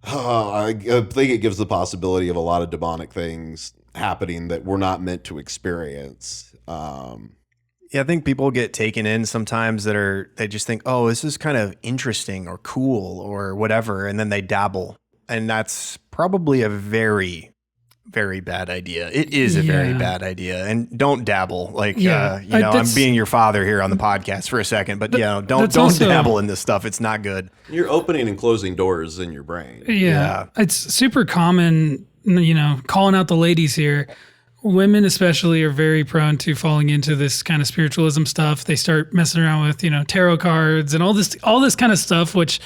G: I think it gives the possibility of a lot of demonic things happening that we're not meant to experience.
D: Yeah, I think people get taken in sometimes they just think, oh, this is kind of interesting or cool or whatever. And then they dabble. And that's probably a very, very bad idea. It is a very bad idea. And don't dabble. Like, I'm being your father here on the podcast for a second, but don't dabble in this stuff. It's not good.
G: You're opening and closing doors in your brain.
B: Yeah. It's super common, calling out the ladies here. Women especially are very prone to falling into this kind of spiritualism stuff. They start messing around with, tarot cards and all this kind of stuff, which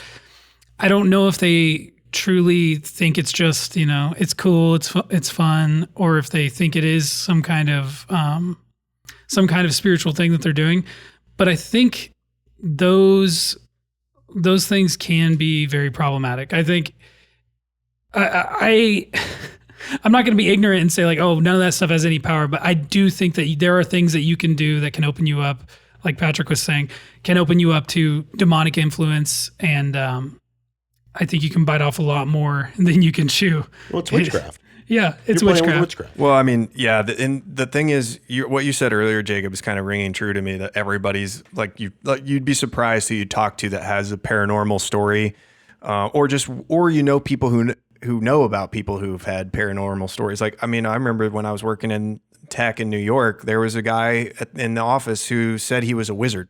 B: I don't know if they truly think it's just, it's cool, it's fun, or if they think it is some kind of spiritual thing that they're doing. But I think those things can be very problematic. I think I'm not going to be ignorant and say like, oh, none of that stuff has any power, but I do think that there are things that you can do that can open you up, like Patrick was saying, can open you up to demonic influence, and I think you can bite off a lot more than you can chew.
G: Well, it's witchcraft.
B: Yeah, it's
G: You're playing
B: witchcraft.
G: with witchcraft.
D: Well, I mean, and the thing is, what you said earlier, Jacob, is kind of ringing true to me, that everybody's you'd be surprised who you talk to that has a paranormal story, or people who know about people who've had paranormal stories. Like, I mean, I remember when I was working in tech in New York, there was a guy in the office who said he was a wizard.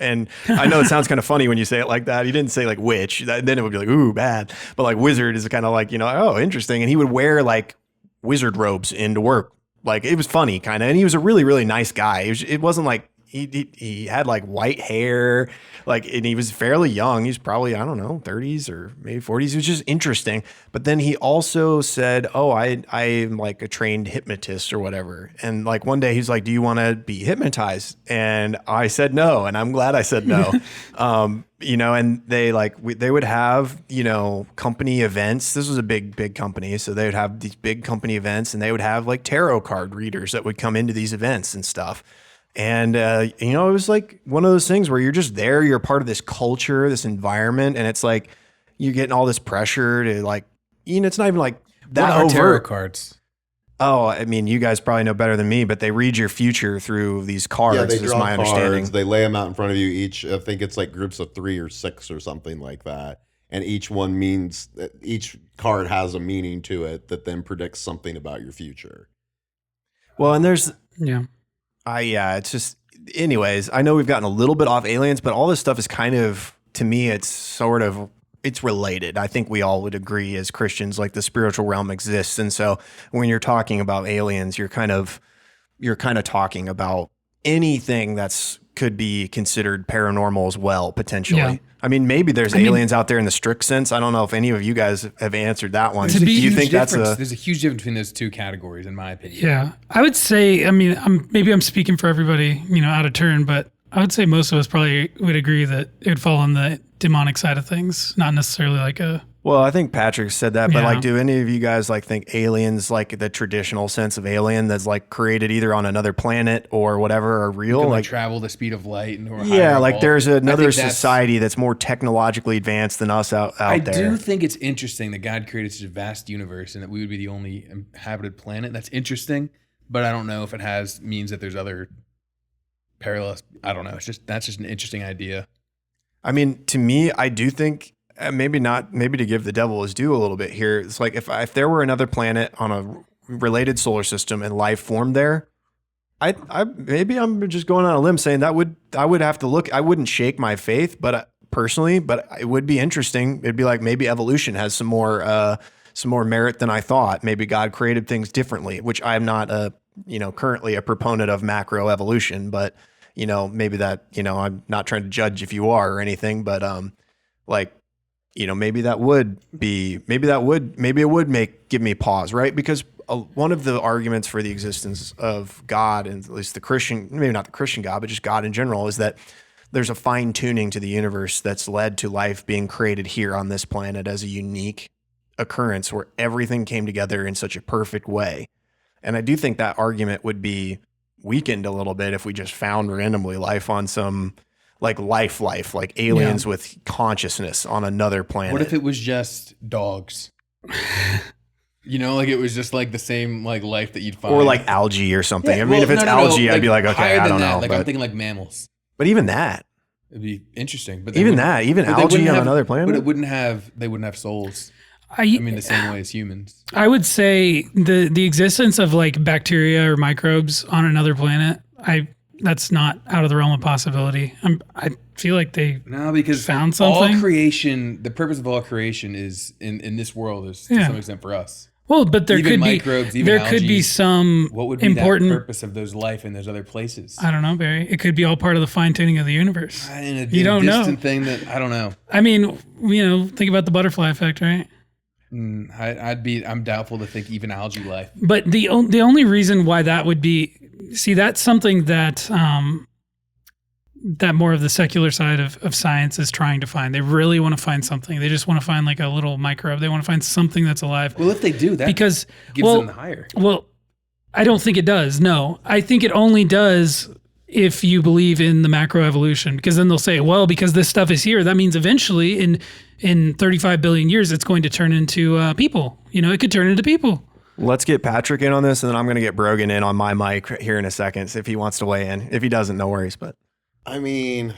D: And I know it sounds kind of funny when you say it like that. He didn't say like witch, then it would be like, ooh, bad. But like wizard is kind of like, oh, interesting. And he would wear like wizard robes into work. Like, it was funny kind of. And he was a really, really nice guy. It wasn't like, he had like white hair, and he was fairly young. He's probably, I don't know, 30s or maybe 40s. It was just interesting. But then he also said, oh, I'm like a trained hypnotist or whatever. And like one day he's like, do you want to be hypnotized? And I said no. And I'm glad I said no. And they would have, company events. This was a big company. So they would have these big company events, and they would have like tarot card readers that would come into these events and stuff. And, it was like one of those things where you're just there, you're part of this culture, this environment, and it's like you're getting all this pressure to like, it's not even like that
E: what are
D: overt.
E: tarot cards?
D: Oh, I mean, you guys probably know better than me, but they read your future through these cards,
G: Yeah, they
D: is
G: draw
D: my
G: cards.
D: understanding.
G: They lay them out in front of you each. I think it's like groups of 3 or 6 or something like that. And each one means that each card has a meaning to it that then predicts something about your future.
D: Well, and there's...
B: Yeah.
D: It's just, anyways, I know we've gotten a little bit off aliens, but all this stuff is kind of, to me, it's related. I think we all would agree as Christians, like the spiritual realm exists. And so when you're talking about aliens, you're kind of talking about anything could be considered paranormal as well, potentially. Yeah. I mean, maybe there's aliens out there in the strict sense. I don't know if any of you guys have answered that one.
E: Do you think there's a huge difference between those two categories, in my opinion?
B: Yeah, I would say, I'm speaking for everybody, out of turn, but I would say most of us probably would agree that it would fall on the demonic side of things, not necessarily like a...
D: Well, I think Patrick said that, but like, do any of you guys like think aliens, like the traditional sense of alien that's like created either on another planet or whatever, are real?
E: Like travel the speed of light and
D: there's another society that's more technologically advanced than us out there.
E: I do think it's interesting that God created such a vast universe and that we would be the only inhabited planet. That's interesting, but I don't know if it means that there's other parallels. I don't know. That's just an interesting idea.
D: I mean, to me, I do think. Maybe to give the devil his due a little bit here. It's like if there were another planet on a related solar system and life formed there, maybe I'm just going on a limb saying I would have to look. I wouldn't shake my faith, but it would be interesting. It'd be like maybe evolution has some more merit than I thought. Maybe God created things differently, which I'm not currently a proponent of macro evolution, but maybe that, I'm not trying to judge if you are or anything, but like, maybe it would give me pause, right? Because one of the arguments for the existence of God, and at least the Christian, maybe not the Christian God, but just God in general, is that there's a fine tuning to the universe that's led to life being created here on this planet as a unique occurrence where everything came together in such a perfect way. And I do think that argument would be weakened a little bit if we just found randomly life on some like aliens with consciousness on another planet.
E: What if it was just dogs? Like it was just like the same like life that you'd find,
D: or like algae or something.
E: Yeah,
D: I mean, if it's algae,
E: like,
D: I'd be like, okay,
E: higher
D: I
E: than
D: don't
E: that.
D: know.
E: Like I'm thinking like mammals.
D: But even that,
E: It'd be interesting. But
D: even
E: algae
D: on
E: have,
D: another planet.
E: But they wouldn't have souls. I mean, the same way as humans.
B: I would say the existence of like bacteria or microbes on another planet, that's not out of the realm of possibility. I feel like they
E: because
B: found something.
E: All creation, the purpose of all creation is in this world is to some extent for us.
B: Well, but there
E: Even
B: could
E: microbes,
B: be
E: even
B: there could be
E: algae.
B: some
E: What would be
B: important
E: that purpose of those life in those other places?
B: I don't know, Barry. It could be all part of the fine tuning of the universe.
E: You
B: don't know.
E: Distant thing that I don't know.
B: I mean, think about the butterfly effect, right?
E: I'm doubtful to think even algae life.
B: But the only reason why that would be, that's something that that more of the secular side of science is trying to find. They really want to find something. They just want to find like a little microbe. They want to find something that's alive.
E: Well, if they do that,
B: because
E: gives them the higher.
B: Well, I don't think it does. No, I think it only does if you believe in the macroevolution, because then they'll say, well, because this stuff is here, that means eventually in 35 billion years, it's going to turn into people. It could turn into people.
D: Let's get Patrick in on this, and then I'm going to get Brogan in on my mic here in a second if he wants to weigh in. If he doesn't, no worries. But
G: I mean,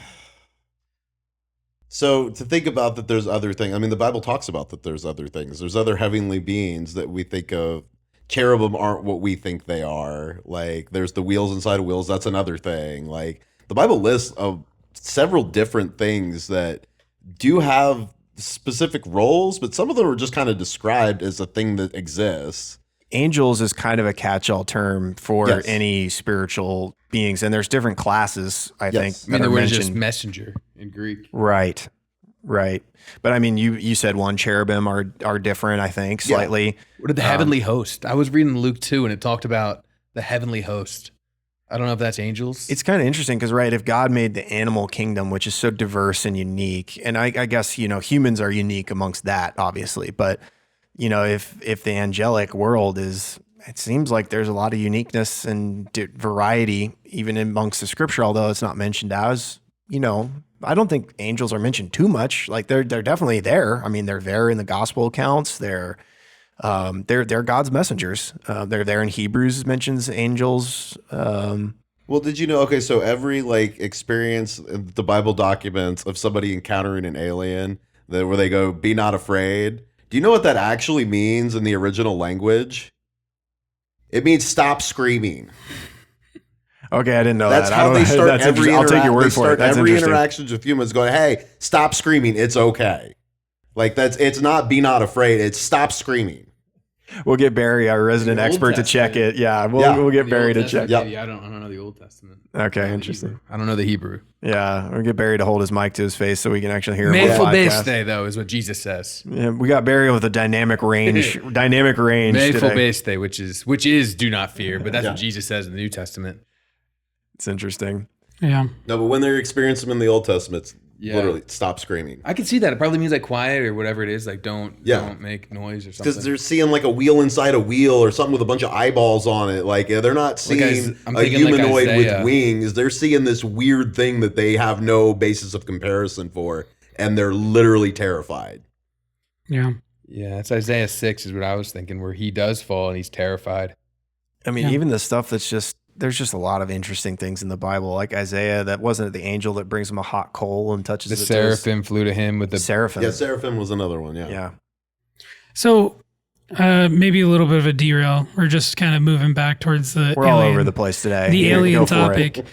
G: so to think about that there's other things. I mean, the Bible talks about that there's other things. There's other heavenly beings that we think of. Cherubim aren't what we think they are. Like, there's the wheels inside of wheels. That's another thing. Like, the Bible lists of several different things that do have specific roles, but some of them are just kind of described as a thing that exists.
D: Angels is kind of a catch-all term for any spiritual beings, and there's different classes, I think.
E: I mean, the word is just messenger in Greek.
D: Right. But I mean, you said one, cherubim are different, I think, slightly.
E: Yeah. What did the heavenly host? I was reading Luke 2, and it talked about the heavenly host. I don't know if that's angels.
D: It's kind of interesting because, right, if God made the animal kingdom, which is so diverse and unique, and I guess, humans are unique amongst that, obviously, but, if the angelic world is, it seems like there's a lot of uniqueness and variety, even amongst the scripture, although it's not mentioned as, I don't think angels are mentioned too much. Like they're definitely there. I mean, they're there in the gospel accounts. They're God's messengers. They're there in Hebrews mentions angels.
G: Well, did you know? Okay, so every experience in the Bible documents of somebody encountering an alien, where they go, "Be not afraid." Do you know what that actually means in the original language? It means stop screaming.
D: Okay, I didn't know
G: That's
D: that.
G: how they start every.
D: I'll take your word for it. That's
G: every interactions with humans going, "Hey, stop screaming. It's okay." It's not be not afraid. It's stop screaming.
D: We'll get Barry, our resident expert, to check it. Yeah, we'll get Barry to check.
E: Yeah, I don't know the Old Testament.
D: Okay, interesting.
E: I don't know the Hebrew.
D: Yeah, we'll get Barry to hold his mic to his face so we can actually hear him.
E: Mephil Beste, though, is what Jesus says.
D: Yeah, we got Barry with a dynamic range.
E: Mephil Beste, which is do not fear, but that's what Jesus says in the New Testament.
D: It's interesting.
B: Yeah.
G: No, but when they're experiencing them in the Old Testament, it's literally stop screaming.
E: I can see that. It probably means quiet or whatever it is. Don't make noise or something.
G: Because they're seeing a wheel inside a wheel or something with a bunch of eyeballs on it. They're not seeing a humanoid with wings. They're seeing this weird thing that they have no basis of comparison for, and they're literally terrified.
B: Yeah.
E: Yeah, it's Isaiah 6 is what I was thinking, where he does fall and he's terrified.
D: I mean, even the stuff there's just a lot of interesting things in the Bible, like Isaiah. That wasn't the angel that brings him a hot coal and touches
E: the seraphim flew to him with the
D: seraphim.
G: Yeah, seraphim was another one. Yeah.
B: So maybe a little bit of a derail. We're just kind of moving back towards the.
D: We're all over the place today.
B: The alien topic.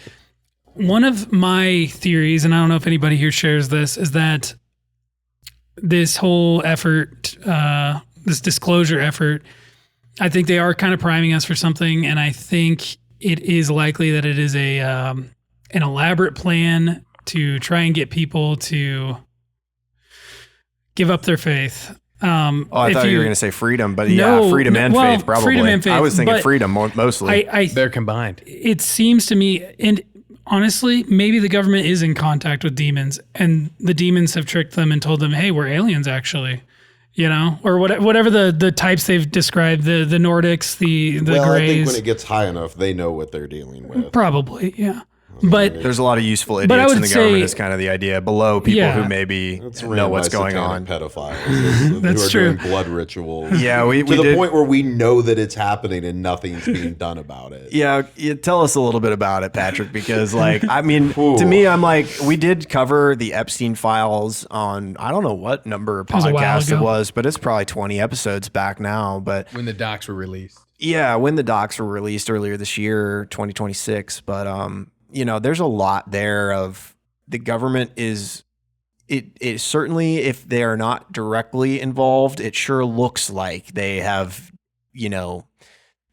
B: One of my theories, and I don't know if anybody here shares this, is that this whole effort, this disclosure effort, I think they are kind of priming us for something, and I think it is likely that it is a an elaborate plan to try and get people to give up their faith.
D: I thought you were going to say freedom, but freedom and
B: well,
D: faith, probably.
B: freedom and faith,
D: I was thinking
B: but
D: freedom mostly.
E: They're combined.
B: It seems to me, and honestly, maybe the government is in contact with demons, and the demons have tricked them and told them, "Hey, we're aliens, actually." Or whatever the types they've described, the Nordics, the
G: Well, I think
B: Greys.
G: when it gets high enough, they know what they're dealing with.
B: Probably, yeah. But
D: There's a lot of useful
B: I
D: idiots
B: would
D: in the government
B: say-
D: is kind of the idea. Below people
B: Yeah.
D: who maybe
G: It's
D: know what's going on.
G: Pedophiles
B: That's
G: who are
B: true.
G: doing blood rituals.
D: Yeah, we
G: to the
D: did-
G: point where we know that it's happening and nothing's being done about it.
D: Yeah, tell us a little bit about it, Patrick, because I mean, to me, I'm like, we did cover the Epstein files on, I don't know what number of
B: was a while
D: podcasts it
B: ago.
D: was, but it's probably 20 episodes back now. But
E: When the docs were released.
D: yeah, when the docs were released earlier this year, 2026. But, there's a lot there of the government is, it certainly, if they are not directly involved, it sure looks like they have,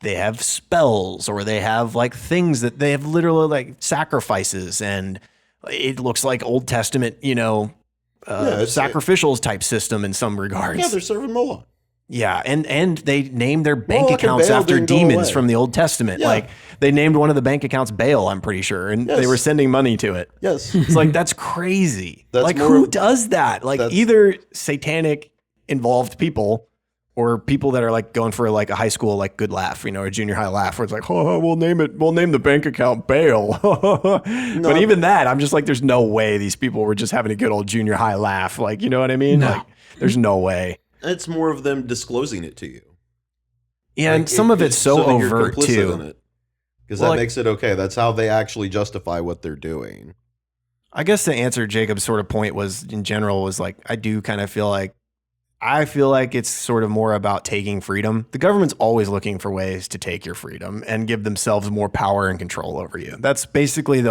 D: they have spells or they have like things that they have literally like sacrifices, and it looks like Old Testament, sacrificials type system in some regards.
G: Yeah, they're serving Moloch.
D: Yeah, and they named their bank
G: Moloch and
D: accounts
G: Baal
D: after
G: didn't go
D: demons
G: away.
D: from the Old Testament.
G: Yeah.
D: Like they named one of the bank accounts Baal, I'm pretty sure, and they
G: Yes.
D: were sending money to it.
G: Yes.
D: It's like that's crazy.
G: That's
D: like
G: more
D: who
G: of-
D: does that? Like
G: that's-
D: either satanic involved people or people that are like going for like a high school like good laugh, or a junior high laugh where it's like, oh, we'll name the bank account Baal. But even that, I'm just like, there's no way these people were just having a good old junior high laugh. Like, you know what I mean?
B: No.
D: Like, there's no way.
G: It's more of them disclosing it to you.
D: Yeah, and some of it's so
G: that you're
D: overt
G: complicit
D: too.
G: in it. Because
D: Well,
G: that
D: like-
G: makes it okay. That's how they actually justify what they're doing.
D: I guess to answer Jacob's sort of point was in general was like, I do kind of feel like it's sort of more about taking freedom. The government's always looking for ways to take your freedom and give themselves more power and control over you. That's basically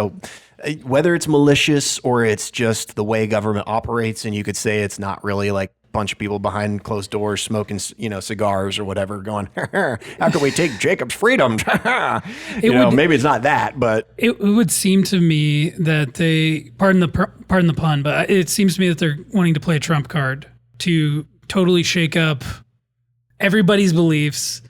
D: whether it's malicious or it's just the way government operates. And you could say it's not really like a bunch of people behind closed doors smoking, cigars or whatever going, how can we take Jacob's freedom? Maybe it's not that, but
B: it would seem to me that they, pardon the pun, but it seems to me that they're wanting to play a trump card to totally shake up everybody's beliefs,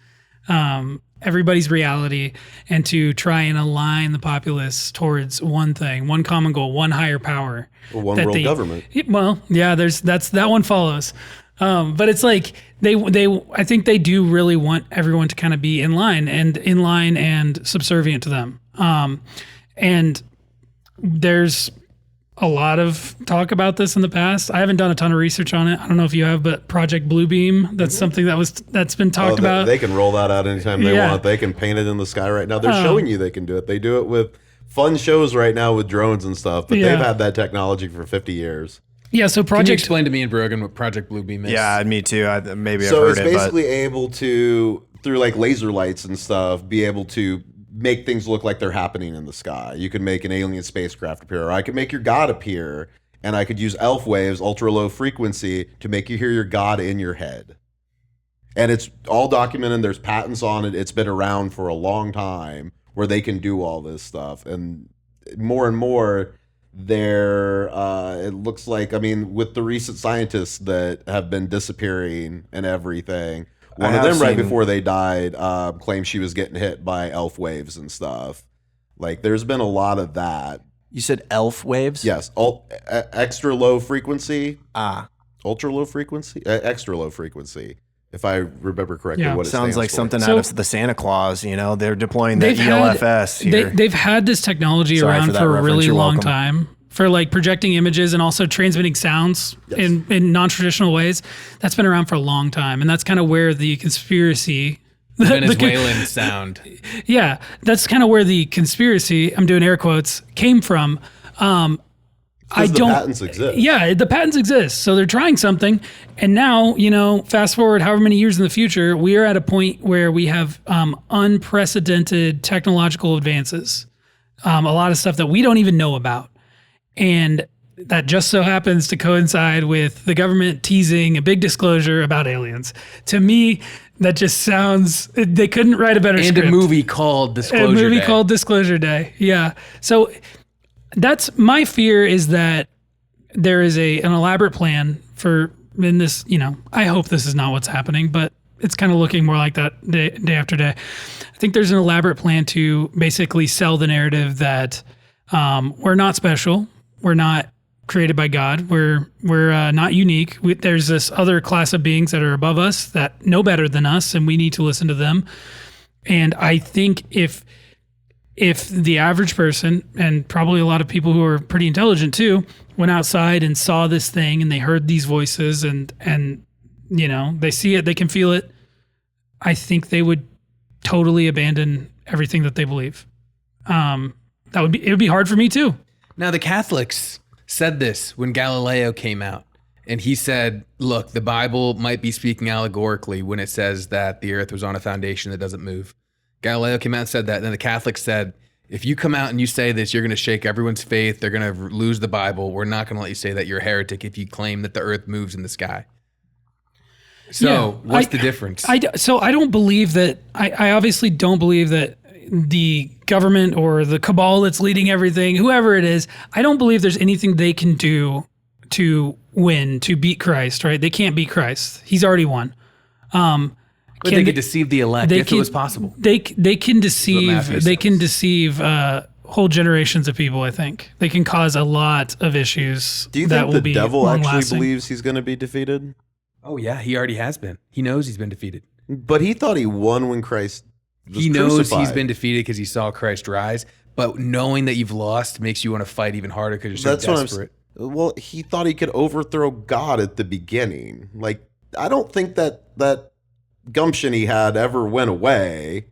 B: everybody's reality, and to try and align the populace towards one thing, one common goal, one higher power.
G: Or one
B: that
G: world government.
B: Well, yeah, that one follows. But it's like I think they do really want everyone to kind of be in line and subservient to them. And there's a lot of talk about this in the past. I haven't done a ton of research on it. I don't know if you have, but Project Bluebeam, that's something that's been talked about.
G: They can roll that out anytime they
B: Yeah.
G: want. They can paint it in the sky right now. They're showing you they can do it. They do it with fun shows right now with drones and stuff, but
B: Yeah.
G: they've had that technology for 50 years.
B: Yeah, so
E: Can you
B: Project
E: explain to me and Brogan what Project Bluebeam is?
D: yeah, me too. Maybe I've
G: So
D: heard
G: it's
D: it, but
G: basically able to, through like laser lights and stuff, be able to make things look like they're happening in the sky. You could make an alien spacecraft appear, or I could make your god appear, and I could use elf waves, ultra low frequency, to make you hear your god in your head. And it's all documented. There's patents on it. It's been around for a long time where they can do all this stuff. And more, it looks like, with the recent scientists that have been disappearing and everything, one of them right before they died claimed she was getting hit by elf waves and stuff. Like, there's been a lot of that.
D: you said elf waves?
G: Yes, extra low frequency,
D: Ah,
G: ultra low frequency, extra low frequency. If I remember correctly,
B: Yeah.
G: what it
D: sounds
G: stands
D: like
G: for.
D: something
B: So-
D: out of the Santa Claus. They're deploying the
B: They've had-
D: ELFS here.
B: they've had this technology
D: Sorry
B: around
D: for that
B: for a
D: reference.
B: really
D: You're
B: long
D: welcome.
B: time for like projecting images and also transmitting sounds in non-traditional ways. That's been around for a long time, and that's kind of where the conspiracy.
E: Venezuelan sound.
B: Yeah, that's kind of where the conspiracy, I'm doing air quotes, came from. I
G: 'Cause the
B: don't.
G: patents exist.
B: Yeah, the patents exist. So they're trying something. And now, fast forward however many years in the future, we are at a point where we have unprecedented technological advances. A lot of stuff that we don't even know about. And that just so happens to coincide with the government teasing a big disclosure about aliens. To me, that just sounds, they couldn't write a better
E: And
B: script.
E: a movie called Disclosure
B: A movie
E: Day.
B: called Disclosure Day. Yeah. So That's my fear, is that there is an elaborate plan for in this. I hope this is not what's happening, but it's kind of looking more like that day after day. I think there's an elaborate plan to basically sell the narrative that we're not special, we're not created by God, we're not unique. There's this other class of beings that are above us that know better than us, and we need to listen to them. And I think if the average person, and probably a lot of people who are pretty intelligent too, went outside and saw this thing and they heard these voices and they see it, they can feel it, I think they would totally abandon everything that they believe. It would be hard for me too.
E: Now, the Catholics said this when Galileo came out, and he said, look, the Bible might be speaking allegorically when it says that the earth was on a foundation that doesn't move. Galileo came out and said that, and then the Catholics said, if you come out and you say this, you're going to shake everyone's faith, they're going to lose the Bible, we're not going to let you say that, you're a heretic if you claim that the earth moves in the sky. So what's the difference?
B: So I don't believe that, I obviously don't believe that the government or the cabal that's leading everything, whoever it is, I don't believe there's anything they can do to win, to beat Christ, right? They can't beat Christ. He's already won.
E: But they could deceive the elect if it was possible.
B: They can deceive whole generations of people, I think. They can cause a lot of issues.
G: Do you
B: that
G: think
B: will
G: the
B: be
G: devil actually
B: long-lasting.
G: believes he's going to be defeated?
E: Oh, yeah, he already has been. He knows he's been defeated.
G: But he thought he won when Christ was
E: He knows
G: crucified.
E: he's been defeated because he saw Christ rise, but knowing that you've lost makes you want to fight even harder because you're so desperate.
G: Well, he thought he could overthrow God at the beginning. Like, I don't think that gumption he had ever went away.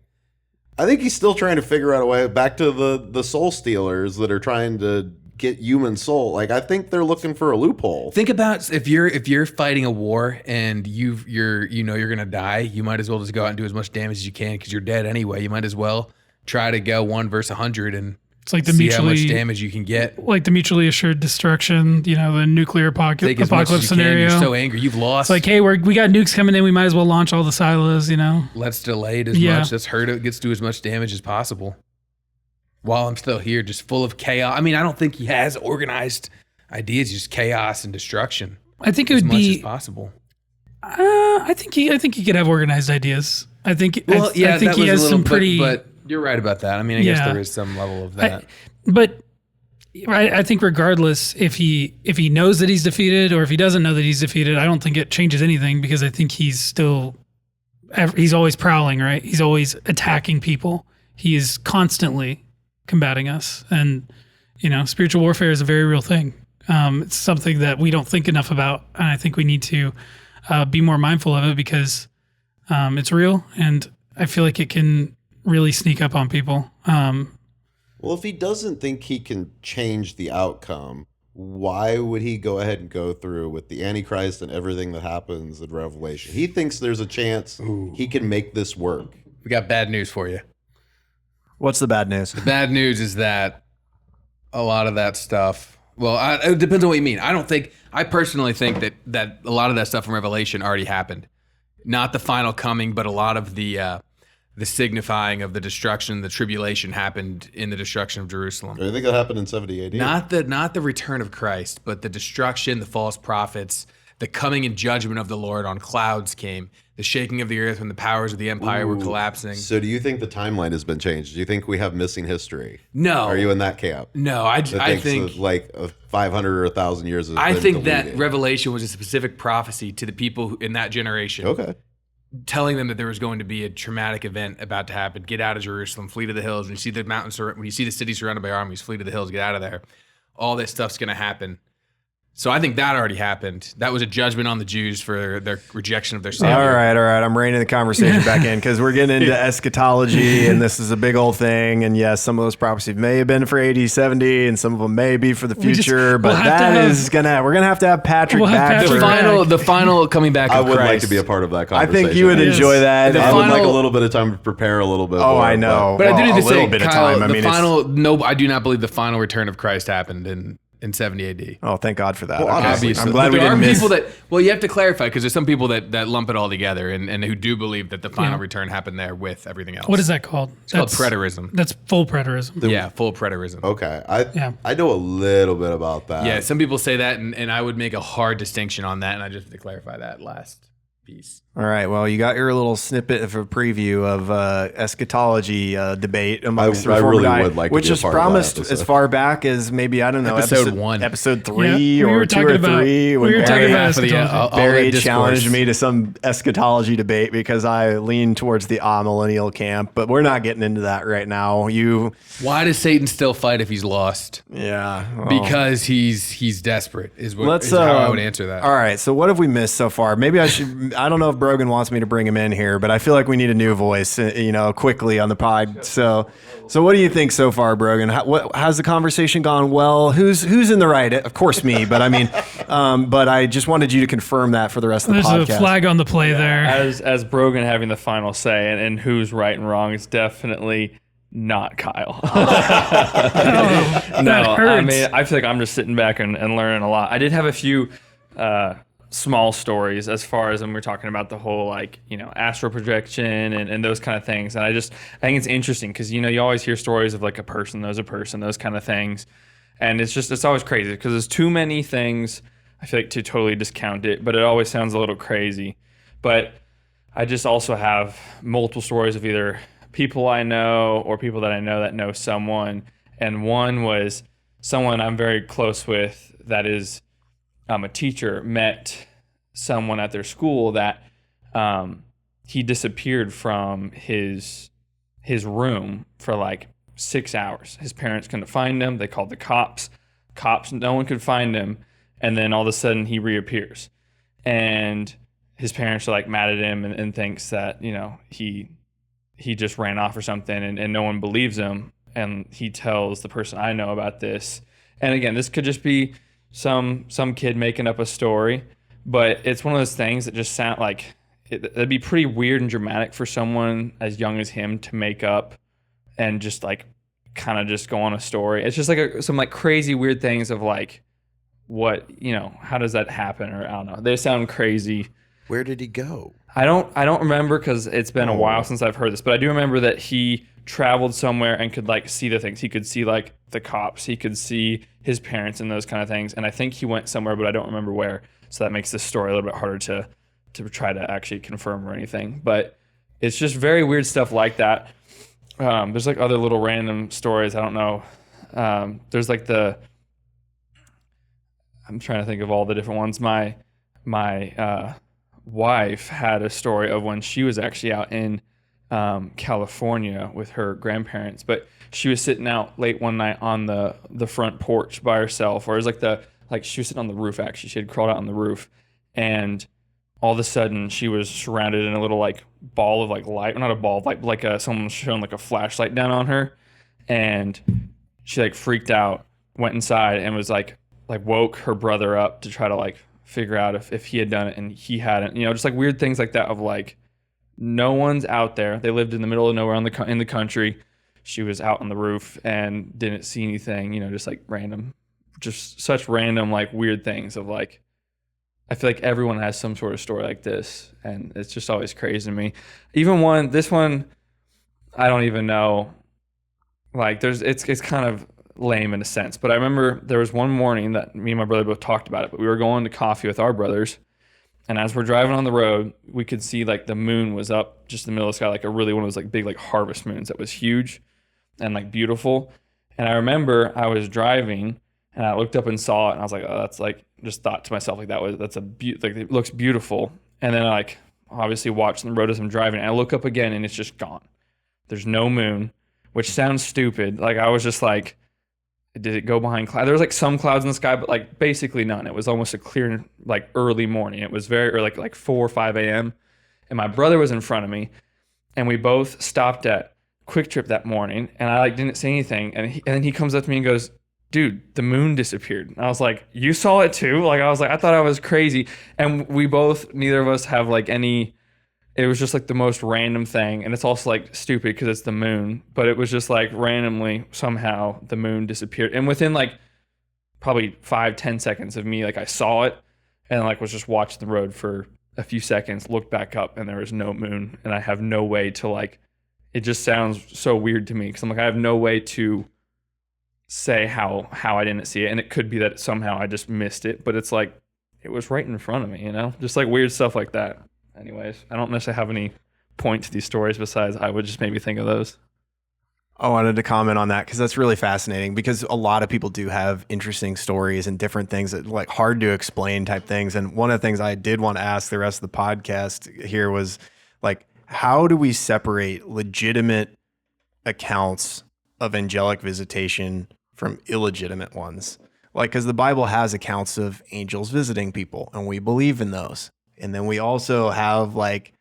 G: I think he's still trying to figure out a way back to the soul stealers that are trying to get human soul. Like, I think they're looking for a loophole.
E: Think about if you're fighting a war and you're gonna die, you might as well just go out and do as much damage as you can because you're dead anyway. You might as well try to go 1 versus 100 and
B: It's like the
E: see how much
B: mutually
E: damage you can get.
B: like the mutually assured destruction, the nuclear
E: Take as much as
B: apocalypse
E: you
B: scenario.
E: can. You're so angry, you've lost.
B: It's like, hey, we got nukes coming in. We might as well launch all the silos.
E: Let's delay it as
B: Yeah.
E: much. Let's hurt it. Gets to as much damage as possible. While I'm still here, just full of chaos. I mean, I don't think he has organized ideas. Just chaos and destruction.
B: I think it
E: As
B: would
E: much
B: be.
E: as possible.
B: I think he could have organized ideas. I think.
E: Well, yeah,
B: I think
E: that
B: he
E: was
B: has
E: a little
B: some pretty.
E: But you're right about that. I mean, I guess
B: Yeah.
E: there is some level of that.
B: But I think regardless, if he knows that he's defeated or if he doesn't know that he's defeated, I don't think it changes anything because I think he's always prowling, right? He's always attacking people. He is constantly combating us, and spiritual warfare is a very real thing. It's something that we don't think enough about, and I think we need to be more mindful of it because it's real, and I feel like it can really sneak up on people.
G: Well, if he doesn't think he can change the outcome, why would he go ahead and go through with the Antichrist and everything that happens in Revelation? He thinks there's a chance he can make this work.
E: We got bad news for you.
D: What's the bad news?
E: The bad news is that a lot of that stuff. Well, it depends on what you mean. I personally think that a lot of that stuff from Revelation already happened. Not the final coming, but a lot of the signifying of the destruction, the tribulation happened in the destruction of Jerusalem.
G: I think that happened in 70 AD.
E: Not the return of Christ, but the destruction, the false prophets, the coming and judgment of the Lord on clouds came, the shaking of the earth when the powers of the empire were collapsing.
G: So do you think the timeline has been changed? Do you think we have missing history?
E: No.
G: Are you in that camp?
E: No, I think
G: that like 500 or 1,000 years has
E: I
G: been
E: think
G: deleted?
E: that Revelation was a specific prophecy to the people in that generation.
G: Okay.
E: Telling them that there was going to be a traumatic event about to happen. Get out of Jerusalem, flee to the hills. When you see the mountains, when you see the city surrounded by armies, flee to the hills, get out of there. All this stuff's going to happen. So I think that already happened. That was a judgment on the Jews for their rejection of their Savior.
D: All right. I'm reining the conversation back in because we're getting into eschatology, and this is a big old thing. And yes, some of those prophecies may have been for AD 70, and some of them may be for the future. But we're gonna have to have Patrick back.
E: The final coming back.
G: I
E: of
G: would
E: Christ.
G: like to be a part of that
D: I
G: conversation.
D: think you would enjoy that.
G: I would like a little bit of time to prepare a little bit.
D: Oh,
G: more,
D: I know.
E: But I do need to
D: a little
E: say,
D: bit
E: Kyle,
D: of time. I mean,
E: I do not believe the final return of Christ happened in in 70 AD.
D: Oh, thank God for that.
G: Well,
D: Okay.
G: obviously.
D: I'm glad
E: But
D: we
E: there
D: didn't
E: are
D: miss.
E: people that, well, you have to clarify because there's some people that lump it all together and who do believe that the final return happened there with everything else.
B: What is that called?
E: It's called preterism.
B: That's full preterism.
E: Yeah, full preterism.
G: Okay.
B: Yeah.
G: I know a little bit about that.
E: Yeah, some people say that, and I would make a hard distinction on that, and I just have to clarify that last piece.
D: All right. Well, you got your little snippet of a preview of eschatology debate amongst
G: I
D: Reformed
G: really
D: Guy,
G: would like to
D: which
G: be a
D: is
G: part of that
D: promised
G: episode.
D: as far back as maybe, I don't know,
E: Episode 1.
D: episode 3
B: Yeah, we
D: or
B: were
D: 2 or
B: talking about-
D: 3.
B: we were talking
D: Barry,
B: about
E: Half of the-
B: eschatology.
E: all that
D: Barry
E: discourse.
D: challenged me to some eschatology debate because I lean towards the amillennial camp, but we're not getting into that right now.
E: Why does Satan still fight if he's lost?
D: Yeah. well.
E: Because he's desperate is
D: Let's
E: is how I would answer that.
D: All right. So what have we missed so far? Maybe I should. I don't know if Brogan wants me to bring him in here, but I feel like we need a new voice, quickly on the pod. So what do you think so far, Brogan? Has the conversation gone well? Who's in the right? Of course, me. But I mean, but I just wanted you to confirm that for the rest of the
B: There's
D: podcast.
B: a flag on the play there.
F: As Brogan having the final say and who's right and wrong is definitely not Kyle.
B: That
F: No, I
B: hurts.
F: mean, I feel like I'm just sitting back and learning a lot. I did have a few small stories as far as when we're talking about the whole astral projection and those kind of things. And I think it's interesting because you always hear stories of like a person knows a person, those kind of things. And it's always crazy because there's too many things I feel like to totally discount it, but it always sounds a little crazy. But I just also have multiple stories of either people I know or people that I know that know someone. And one was someone I'm very close with that is a teacher met someone at their school that he disappeared from his room for like 6 hours. His parents couldn't find him. They called the cops. No one could find him. And then all of a sudden he reappears. And his parents are like mad at him and thinks that, he just ran off or something and no one believes him. And he tells the person I know about this. And again, this could just be some kid making up a story, but it's one of those things that just sound like it'd be pretty weird and dramatic for someone as young as him to make up and just like kind of just go on a story. It's just like some like crazy weird things of like what, how does that happen? Or I don't know. They sound crazy.
G: Where did he go?
F: I don't remember because it's been a while since I've heard this, but I do remember that he traveled somewhere and could like see the things. He could see like the cops. He could see his parents and those kind of things. And I think he went somewhere, but I don't remember where. So that makes this story a little bit harder to try to actually confirm or anything. But it's just very weird stuff like that. There's like other little random stories. I don't know. There's like I'm trying to think of all the different ones. My wife had a story of when she was actually out in California with her grandparents, but she was sitting out late one night on the front porch by herself, or it was like she was sitting on the roof. Actually, she had crawled out on the roof, and all of a sudden she was surrounded in a little like ball of like light, not a ball, like someone shone like a flashlight down on her, and she like freaked out, went inside, and was like woke her brother up to try to like figure out if he had done it, and he hadn't. Just like weird things like that of like no one's out there. They lived in the middle of nowhere in the country. She was out on the roof and didn't see anything. just like random, just such random like weird things of like. I feel like everyone has some sort of story like this, and it's just always crazy to me. Even this one, I don't even know. Like, it's kind of lame in a sense, but I remember there was one morning that me and my brother both talked about it. But we were going to coffee with our brothers, and as we're driving on the road, we could see like the moon was up just in the middle of the sky, like one of those like big like harvest moons that was huge and like beautiful. And I remember I was driving. And I looked up and saw it, and I was like, "Oh, that's like." Just thought to myself, like it looks beautiful. And then I like obviously watching the road as I'm driving. And I look up again, and it's just gone. There's no moon, which sounds stupid. Like I was just like, did it go behind clouds? There was like some clouds in the sky, but like basically none. It was almost a clear like early morning. It was very early, like 4 or 5 a.m. And my brother was in front of me, and we both stopped at Quick Trip that morning. And I like didn't say anything, and then he comes up to me and goes, "Dude, the moon disappeared." And I was like, "You saw it too?" Like I was like, I thought I was crazy. And neither of us have like any, it was just like the most random thing. And it's also like stupid because it's the moon, but it was just like randomly somehow the moon disappeared. And within like probably 5-10 seconds of me, like I saw it and like was just watching the road for a few seconds, looked back up and there was no moon, and I have no way to like, it just sounds so weird to me because I'm like, I have no way to say how I didn't see it, and it could be that somehow I just missed it, but it's like it was right in front of me, you know, just like weird stuff like that. Anyways, I don't necessarily have any point to these stories besides I would just maybe think of those.
D: I wanted to comment on that because that's really fascinating, because a lot of people do have interesting stories and different things that like hard to explain type things. And one of the things I did want to ask the rest of the podcast here was like, how do we separate legitimate accounts of angelic visitation from illegitimate ones? Like, because the Bible has accounts of angels visiting people and we believe in those. And then we also have like,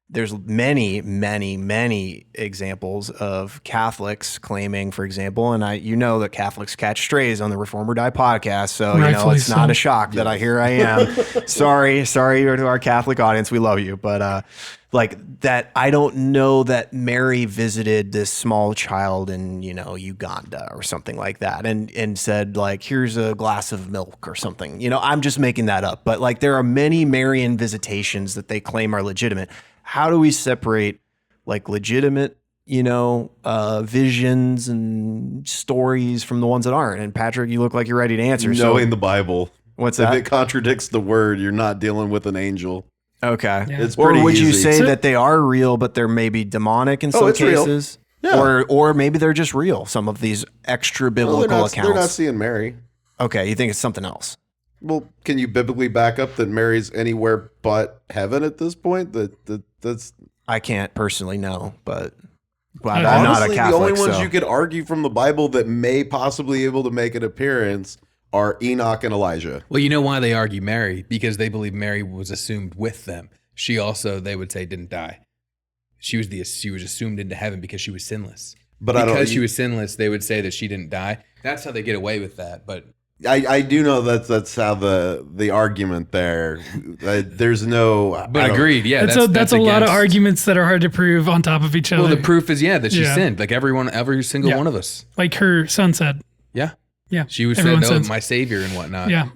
D: there's many, many, many examples of Catholics claiming, for example, and that Catholics catch strays on the Reform or Die podcast. So,
B: Rightfully
D: it's not
B: so.
D: a shock that I am. Sorry to our Catholic audience. We love you. But like that, I don't know that Mary visited this small child in, Uganda or something like that and said like, here's a glass of milk or something. I'm just making that up. But like there are many Marian visitations that they claim are legitimate. How do we separate like legitimate, visions and stories from the ones that aren't? And Patrick, you look like you're ready to answer.
G: Knowing the Bible.
D: What's
G: If
D: that?
G: it contradicts the word, you're not dealing with an angel.
D: Okay.
B: Yeah.
G: It's
D: Or
G: pretty
D: would you
G: easy.
D: say that they are real, but they're maybe demonic in some
G: it's real.
D: cases?
G: Yeah.
D: Or maybe they're just real. Some of these extra biblical
G: they're
D: accounts.
G: not seeing Mary.
D: Okay, you think it's something else?
G: Well, can you biblically back up that Mary's anywhere but heaven at this point? That's
D: I can't personally know, but
B: I'm
D: I'm not a
G: honestly
D: Catholic.
G: the only ones
D: so.
G: you could argue from the Bible that may possibly be able to make an appearance are Enoch and Elijah.
E: Well, you know why they argue Mary? Because they believe Mary was assumed with them. She also, they would say, didn't die. She was assumed into heaven because she was sinless.
G: But
E: because she was sinless, they would say that she didn't die. That's how they get away with that. But
G: I do know that's how the argument there. There's no.
E: But agreed, yeah.
B: That's a lot of
E: against-
B: arguments that are hard to prove on top of each other.
E: Well, the proof is that she
B: Yeah.
E: sinned, like every single
B: Yeah.
E: one of us.
B: Like her son said.
E: Yeah,
B: Yeah.
E: she was
B: Everyone
E: said, "No,
B: sins.
E: my savior" and whatnot.
B: Yeah.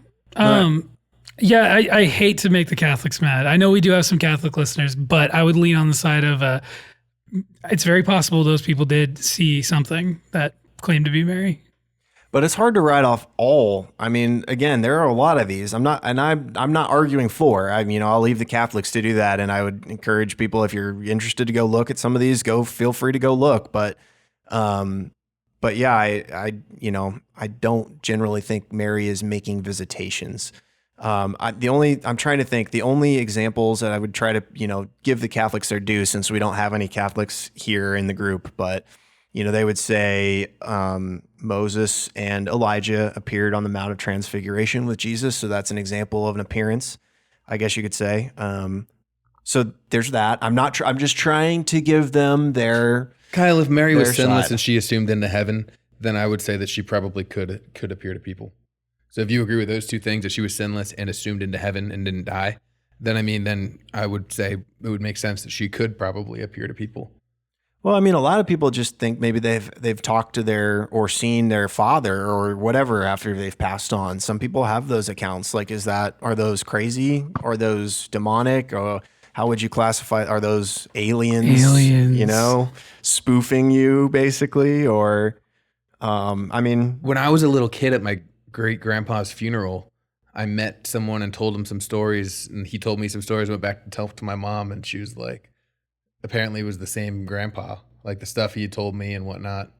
B: Yeah, I hate to make the Catholics mad. I know we do have some Catholic listeners, but I would lean on the side of it's very possible those people did see something that claimed to be Mary.
D: But it's hard to write off all. I mean, again, there are a lot of these. I'm not arguing for. I'll leave the Catholics to do that, and I would encourage people, if you're interested to go look at some of these, feel free to go look. But yeah, I don't generally think Mary is making visitations. I'm trying to think. The only examples that I would try to give the Catholics their due, since we don't have any Catholics here in the group, but they would say Moses and Elijah appeared on the Mount of Transfiguration with Jesus. So that's an example of an appearance, I guess you could say. So there's that. I'm just trying to give them their.
E: Kyle, if Mary was
D: Their
E: sinless
D: side.
E: and she assumed into heaven, then I would say that she probably could appear to people. So if you agree with those two things, that she was sinless and assumed into heaven and didn't die, then I would say it would make sense that she could probably appear to people.
D: Well, a lot of people just think maybe they've talked to or seen their father or whatever after they've passed on. Some people have those accounts. Like, are those crazy? Are those demonic? Or how would you classify? Are those aliens?
B: Aliens.
D: Spoofing you basically? Or,
E: When I was a little kid at my great grandpa's funeral, I met someone and told him some stories, and he told me some stories. Went back to tell to my mom, and she was like, apparently it was the same grandpa, like the stuff he had told me and whatnot.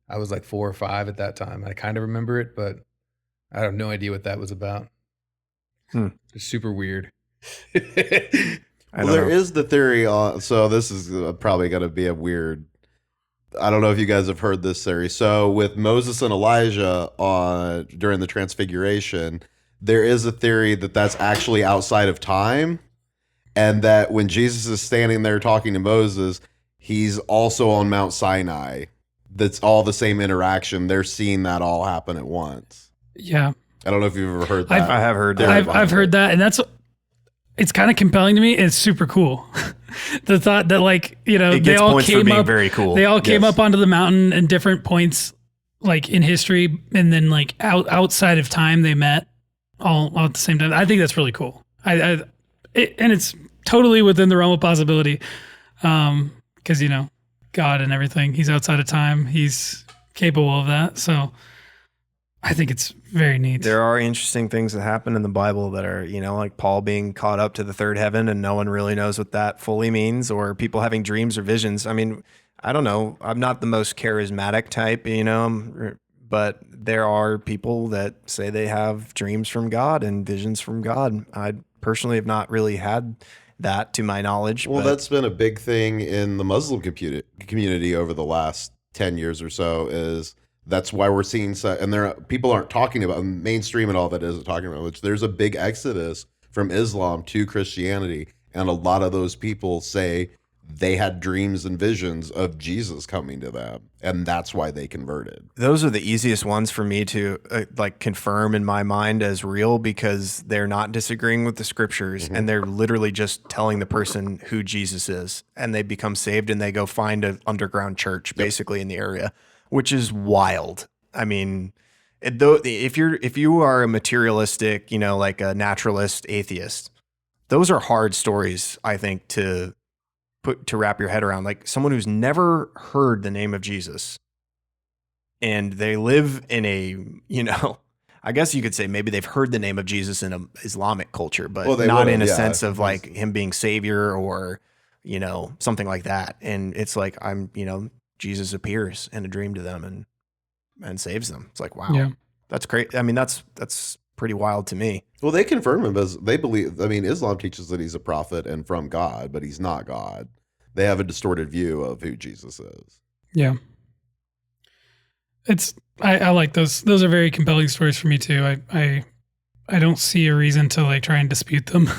E: I was like 4 or 5 at that time. I kind of remember it, but I have no idea what that was about. It's super weird.
G: Well, there is the theory on. So this is probably going to be a weird. I don't know if you guys have heard this theory. So with Moses and Elijah during the Transfiguration, there is a theory that that's actually outside of time, and that when Jesus is standing there talking to Moses, he's also on Mount Sinai. That's all the same interaction. They're seeing that all happen at once.
B: Yeah.
G: I don't know if you've ever heard that.
D: I have heard that.
B: I've heard that, and it's kind of compelling to me. It's super cool. The thought that
D: It
B: they
D: gets
B: all
D: points for
B: came
D: being
B: up
D: very cool.
B: They all came
G: Yes.
B: up onto the mountain in different points, like in history, and then like outside of time they met all at the same time. I think that's really cool. And it's totally within the realm of possibility, because God and everything. He's outside of time. He's capable of that. So I think it's very neat.
D: There are interesting things that happen in the Bible that are, like Paul being caught up to the third heaven and no one really knows what that fully means, or people having dreams or visions. I mean, I don't know. I'm not the most charismatic type, but there are people that say they have dreams from God and visions from God. I personally have not really had that to my knowledge.
G: Well, that's been a big thing in the Muslim community over the last 10 years or so. Is that's why we're seeing people aren't talking about mainstream and all that isn't talking about, which there's a big exodus from Islam to Christianity, and a lot of those people say they had dreams and visions of Jesus coming to them, and that's why they converted.
D: Those are the easiest ones for me to confirm in my mind as real, because they're not disagreeing with the scriptures, and they're literally just telling the person who Jesus is, and they become saved and they go find an underground church basically in the area, which is wild. I mean, if you are a materialistic, like a naturalist atheist, those are hard stories, I think, to wrap your head around. Like someone who's never heard the name of Jesus, and they live in a, I guess you could say maybe they've heard the name of Jesus in an Islamic culture, but not in a sense of like him being savior or, something like that. And it's like, Jesus appears in a dream to them and saves them. It's like, wow, that's great. I mean, that's pretty wild to me.
G: Well, they confirm him as they believe. I mean, Islam teaches that he's a prophet and from God, but he's not God. They have a distorted view of who Jesus is.
B: Yeah. I like those. Those are very compelling stories for me too. I don't see a reason to like try and dispute them,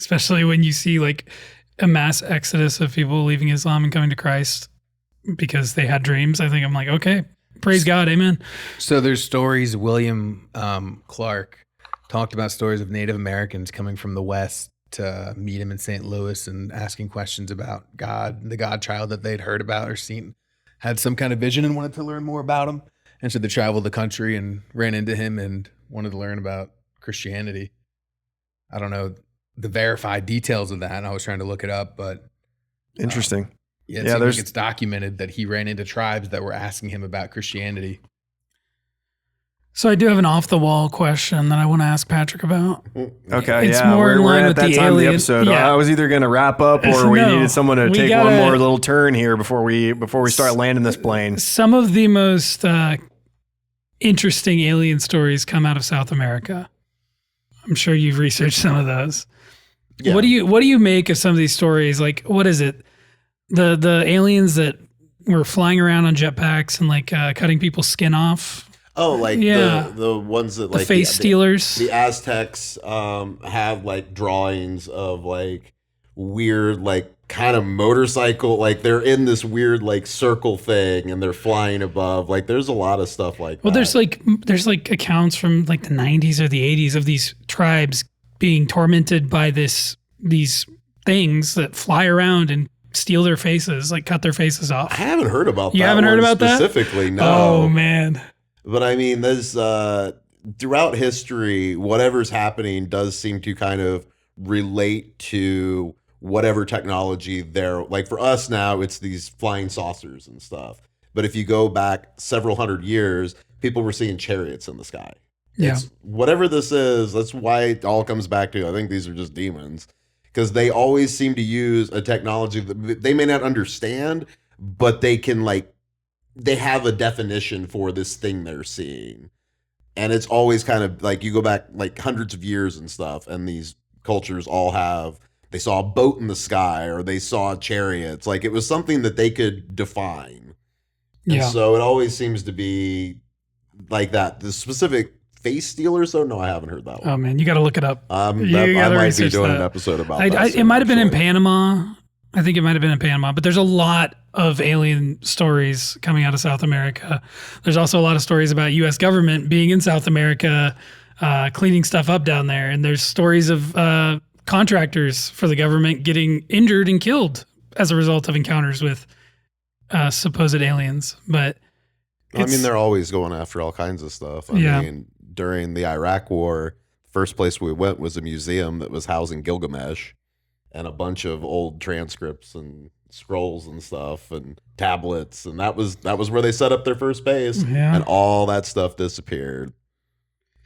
B: especially when you see like a mass exodus of people leaving Islam and coming to Christ because they had dreams. I think I'm like, okay, praise God, amen.
E: So there's stories. William Clark talked about stories of Native Americans coming from the West to meet him in St. Louis and asking questions about God, the God child that they'd heard about or seen, had some kind of vision and wanted to learn more about him. And so they traveled the country and ran into him and wanted to learn about Christianity. I don't know the verified details of that. I was trying to look it up, but
D: interesting.
E: It seems like it's documented that he ran into tribes that were asking him about Christianity.
B: So I do have an off-the-wall question that I want to ask Patrick about.
D: Okay,
B: it's more in line
D: we're
B: with
D: at that
B: the
D: time of the
B: alien
D: episode.
B: Yeah.
D: I was either going to wrap up or we needed someone to take one
B: gotta-
D: more little turn here before we start landing this plane.
B: Some of the most interesting alien stories come out of South America. I'm sure you've researched some of those.
G: Yeah.
B: What do you make of some of these stories? Like, what is it? The aliens that were flying around on jetpacks and like cutting people's skin off.
G: Oh, like the ones that like
B: the face stealers.
G: The Aztecs have like drawings of like weird like kind of motorcycle, like they're in this weird like circle thing and they're flying above. Like there's a lot of stuff like
B: Well,
G: that.
B: there's like accounts from like the 90s or the 80s of these tribes being tormented by these things that fly around and steal their faces, like cut their faces off.
G: I haven't heard about that.
B: You haven't heard about that?
G: Specifically, no.
B: Oh man.
G: But I mean, there's throughout history, whatever's happening does seem to kind of relate to whatever technology they're like. For us now, it's these flying saucers and stuff. But if you go back several hundred years, people were seeing chariots in the sky.
B: Yeah.
G: It's, whatever this is, that's why it all comes back to, I think these are just demons. Because they always seem to use a technology that they may not understand, but they can like, they have a definition for this thing they're seeing. And it's always kind of like you go back like hundreds of years and stuff, and these cultures all have, they saw a boat in the sky or they saw chariots. Like it was something that they could define. And so it always seems to be like that. The specific face stealers, though, no, I haven't heard that one.
B: Oh man, you got to look it up.
G: I might be doing an episode about that.
B: It might have been in Panama. I think it might have been in Panama, but there's a lot of alien stories coming out of South America. There's also a lot of stories about U.S. government being in South America, cleaning stuff up down there. And there's stories of contractors for the government getting injured and killed as a result of encounters with supposed aliens. But
G: I mean, they're always going after all kinds of stuff. I mean, during the Iraq War, first place we went was a museum that was housing Gilgamesh and a bunch of old transcripts and scrolls and stuff and tablets, and that was where they set up their first base, and all that stuff disappeared.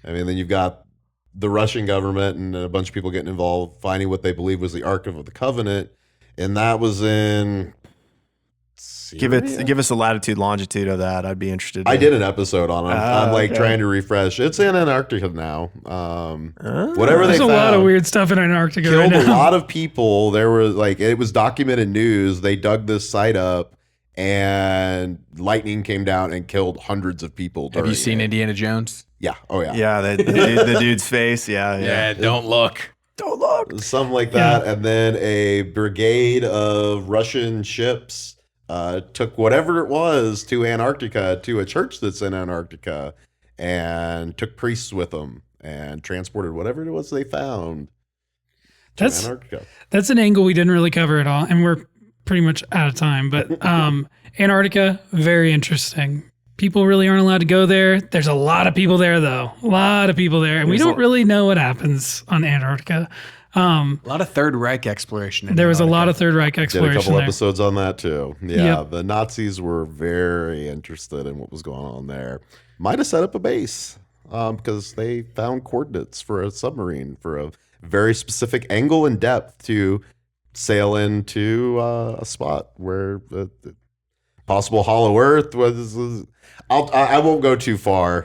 G: I mean, then you've got the Russian government and a bunch of people getting involved, finding what they believe was the Ark of the Covenant, and that was in Syria?
D: Give us the latitude, longitude of that. I'd be interested.
G: I did an episode on it. I'm like trying to refresh. It's in Antarctica now. Whatever
B: There's
G: they
B: a
G: found,
B: lot of weird stuff in Antarctica
G: killed
B: right
G: a
B: now.
G: lot of people. There were like, it was documented news. They dug this site up, and lightning came down and killed hundreds of people.
E: Have you seen Indiana Jones?
G: Yeah. Oh yeah.
D: Yeah, the dude's face. Yeah.
E: Don't look.
D: Don't look.
G: Something like that. And then a brigade of Russian ships took whatever it was to Antarctica, to a church that's in Antarctica, and took priests with them and transported whatever it was they found to Antarctica.
B: That's an angle we didn't really cover at all, and we're pretty much out of time. But Antarctica, very interesting. People really aren't allowed to go there. There's a lot of people there, though. A lot of people there. And we don't really know what happens on Antarctica.
E: A lot of Third Reich exploration.
B: There was a lot of Third Reich exploration.
G: Did a couple
B: there.
G: episodes on that, too. Yeah, the Nazis were very interested in what was going on there. Might have set up a base because they found coordinates for a submarine for a very specific angle and depth to sail into a spot where the possible hollow Earth was. I won't go too far.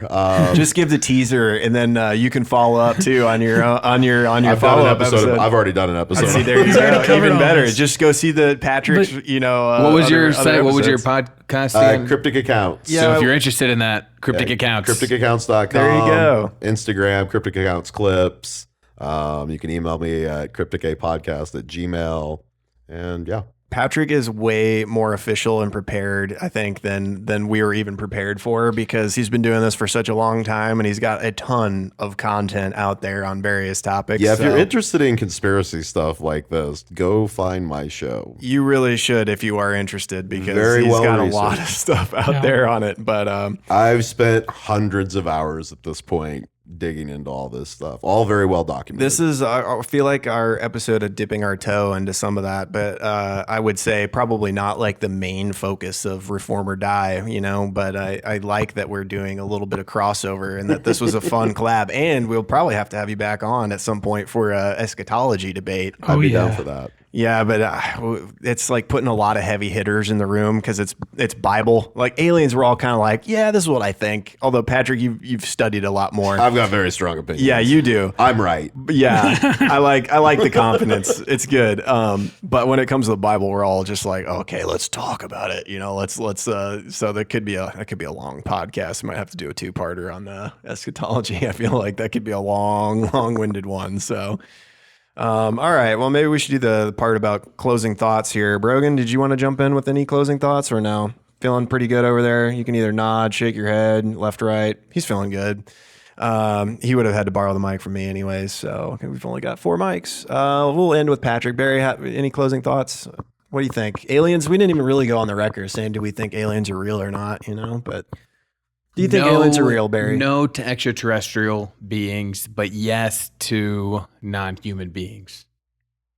D: Just give the teaser, and then you can follow up too on your follow up episode.
G: I've already done an episode.
D: See, there you go. Even better. Just go see the Patrick's.
E: What was your site? What was your podcast?
G: Cryptic Accounts.
E: Yeah. So if you're interested in that, Cryptic Accounts.
G: CrypticAccounts.com.
D: There you go.
G: Instagram, Cryptic Accounts clips. You can email me at crypticapodcast@gmail. And yeah.
D: Patrick is way more official and prepared, I think, than we were even prepared for, because he's been doing this for such a long time and he's got a ton of content out there on various topics.
G: Yeah, if you're interested in conspiracy stuff like this, go find my show.
D: You really should if you are interested, because he's
G: well
D: got
G: researched.
D: a lot of stuff out there on it. But
G: I've spent hundreds of hours at this point digging into all this stuff, all very well documented.
D: This is, I feel like, our episode of dipping our toe into some of that, but I would say probably not like the main focus of Reform or Die, but I like that we're doing a little bit of crossover and that this was a fun collab, and we'll probably have to have you back on at some point for a eschatology debate.
G: I'd be down for that.
D: Yeah, but it's like putting a lot of heavy hitters in the room because it's Bible. Like aliens, we're all kind of like, yeah, this is what I think. Although Patrick, you've studied a lot more.
G: I've got very strong opinions.
D: Yeah, you do.
G: I'm right.
D: Yeah, I like the confidence. It's good. But when it comes to the Bible, we're all just like, okay, let's talk about it. Let's. So that could be a long podcast. We might have to do a 2-parter on the eschatology. I feel like that could be a long-winded one. So. All right. Well, maybe we should do the part about closing thoughts here. Brogan, did you want to jump in with any closing thoughts or no? Feeling pretty good over there? You can either nod, shake your head, left, right. He's feeling good. He would have had to borrow the mic from me anyways, so we've only got 4 mics. We'll end with Patrick. Barry, any closing thoughts? What do you think? Aliens, we didn't even really go on the record saying do we think aliens are real or not, but... Do you think aliens are real, Barry?
E: No to extraterrestrial beings, but yes to non-human beings.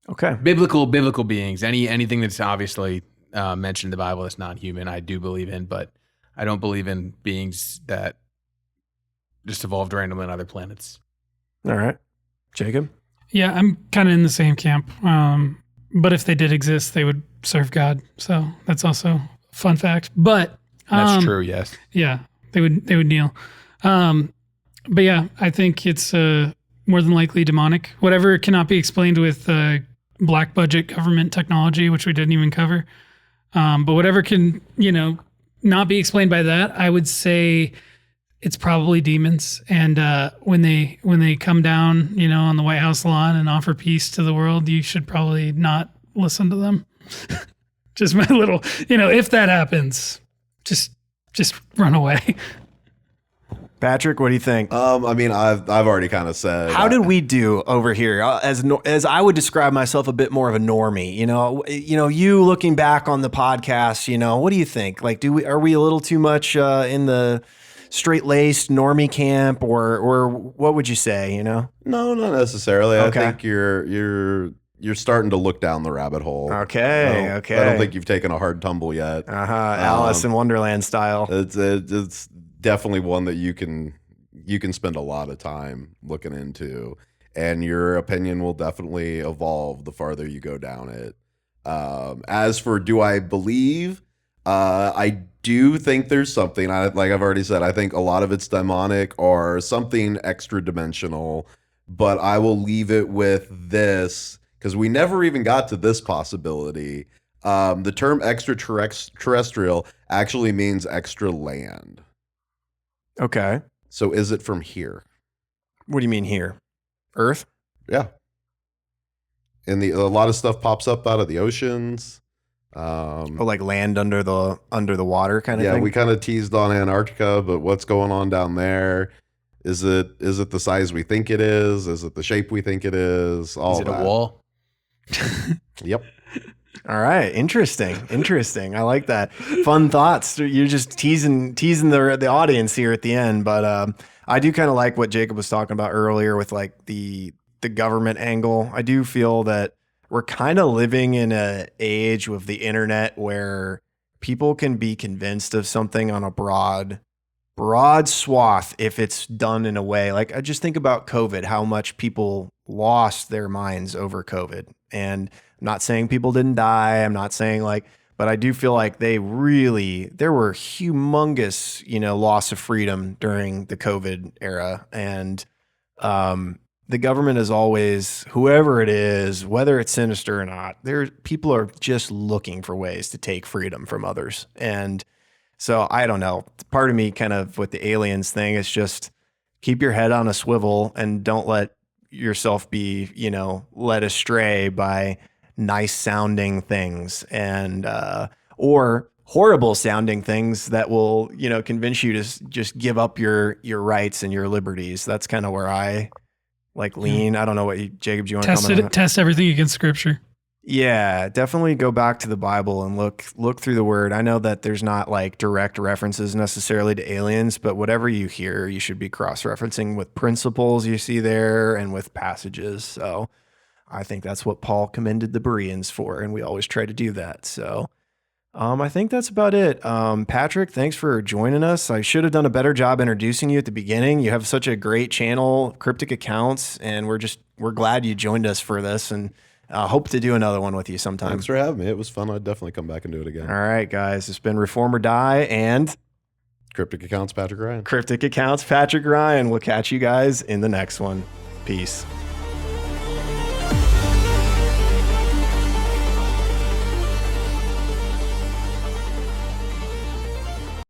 D: Okay.
E: Biblical beings. Anything that's obviously mentioned in the Bible that's non-human, I do believe in, but I don't believe in beings that just evolved randomly on other planets.
D: All right. Jacob?
B: Yeah, I'm kind of in the same camp. But if they did exist, they would serve God. So that's also a fun fact. But
E: that's true, yes.
B: Yeah. They would kneel. But yeah, I think it's more than likely demonic. Whatever cannot be explained with black budget government technology, which we didn't even cover. But whatever can, not be explained by that, I would say it's probably demons. And when they come down, on the White House lawn and offer peace to the world, you should probably not listen to them. Just my little, if that happens, just run away.
D: Patrick, what do you think?
G: I mean, I've already kind of said.
D: How did we do over here? As I would describe myself, a bit more of a normie. You looking back on the podcast, what do you think? Like, are we a little too much in the straight-laced normie camp, or what would you say?
G: No, not necessarily.
D: Okay.
G: I think you're starting to look down the rabbit hole.
D: Okay,
G: I don't think you've taken a hard tumble yet.
D: Alice in Wonderland style.
G: It's definitely one that you can spend a lot of time looking into, and your opinion will definitely evolve the farther you go down it. As for do I believe, I do think there's something. Like I've already said, I think a lot of it's demonic or something extra dimensional, but I will leave it with this because we never even got to this possibility. The term extraterrestrial actually means extra land.
D: Okay.
G: So is it from here?
D: What do you mean here? Earth?
G: Yeah. And a lot of stuff pops up out of the oceans.
D: Like land under the water kind of thing?
G: Yeah, we kind of teased on Antarctica, but what's going on down there? Is it the size we think it is? Is it the shape we think it is?
E: Is it a wall?
G: Yep.
D: All right, interesting. I like that. Fun thoughts. You're just teasing the audience here at the end, but I do kind of like what Jacob was talking about earlier with like the government angle. I do feel that we're kind of living in an age with the internet where people can be convinced of something on a broad swath if it's done in a way like I just think about COVID, how much people lost their minds over COVID. And I'm not saying people didn't die. I'm not saying but I do feel like there were humongous, loss of freedom during the COVID era. And the government is always, whoever it is, whether it's sinister or not, people are just looking for ways to take freedom from others. And so I don't know. Part of me kind of with the aliens thing is just keep your head on a swivel and don't let yourself be, led astray by nice sounding things and or horrible sounding things that will, convince you to just give up your rights and your liberties. That's kind of where I lean. I don't know Jacob, do you want to comment on that?
B: Test everything against scripture.
D: Yeah, definitely go back to the Bible and look through the word. I know that there's not direct references necessarily to aliens, but whatever you hear, you should be cross-referencing with principles you see there and with passages. So I think that's what Paul commended the Bereans for, and we always try to do that. So I think that's about it. Patrick, thanks for joining us. I should have done a better job introducing you at the beginning. You have such a great channel, Cryptic Accounts, and we're glad you joined us for this, and hope to do another one with you sometime.
G: Thanks for having me. It was fun. I'd definitely come back and do it again.
D: All right, guys. It's been Reform or Die and
G: Cryptic Accounts, Patrick Ryan.
D: Cryptic Accounts, Patrick Ryan. We'll catch you guys in the next one. Peace.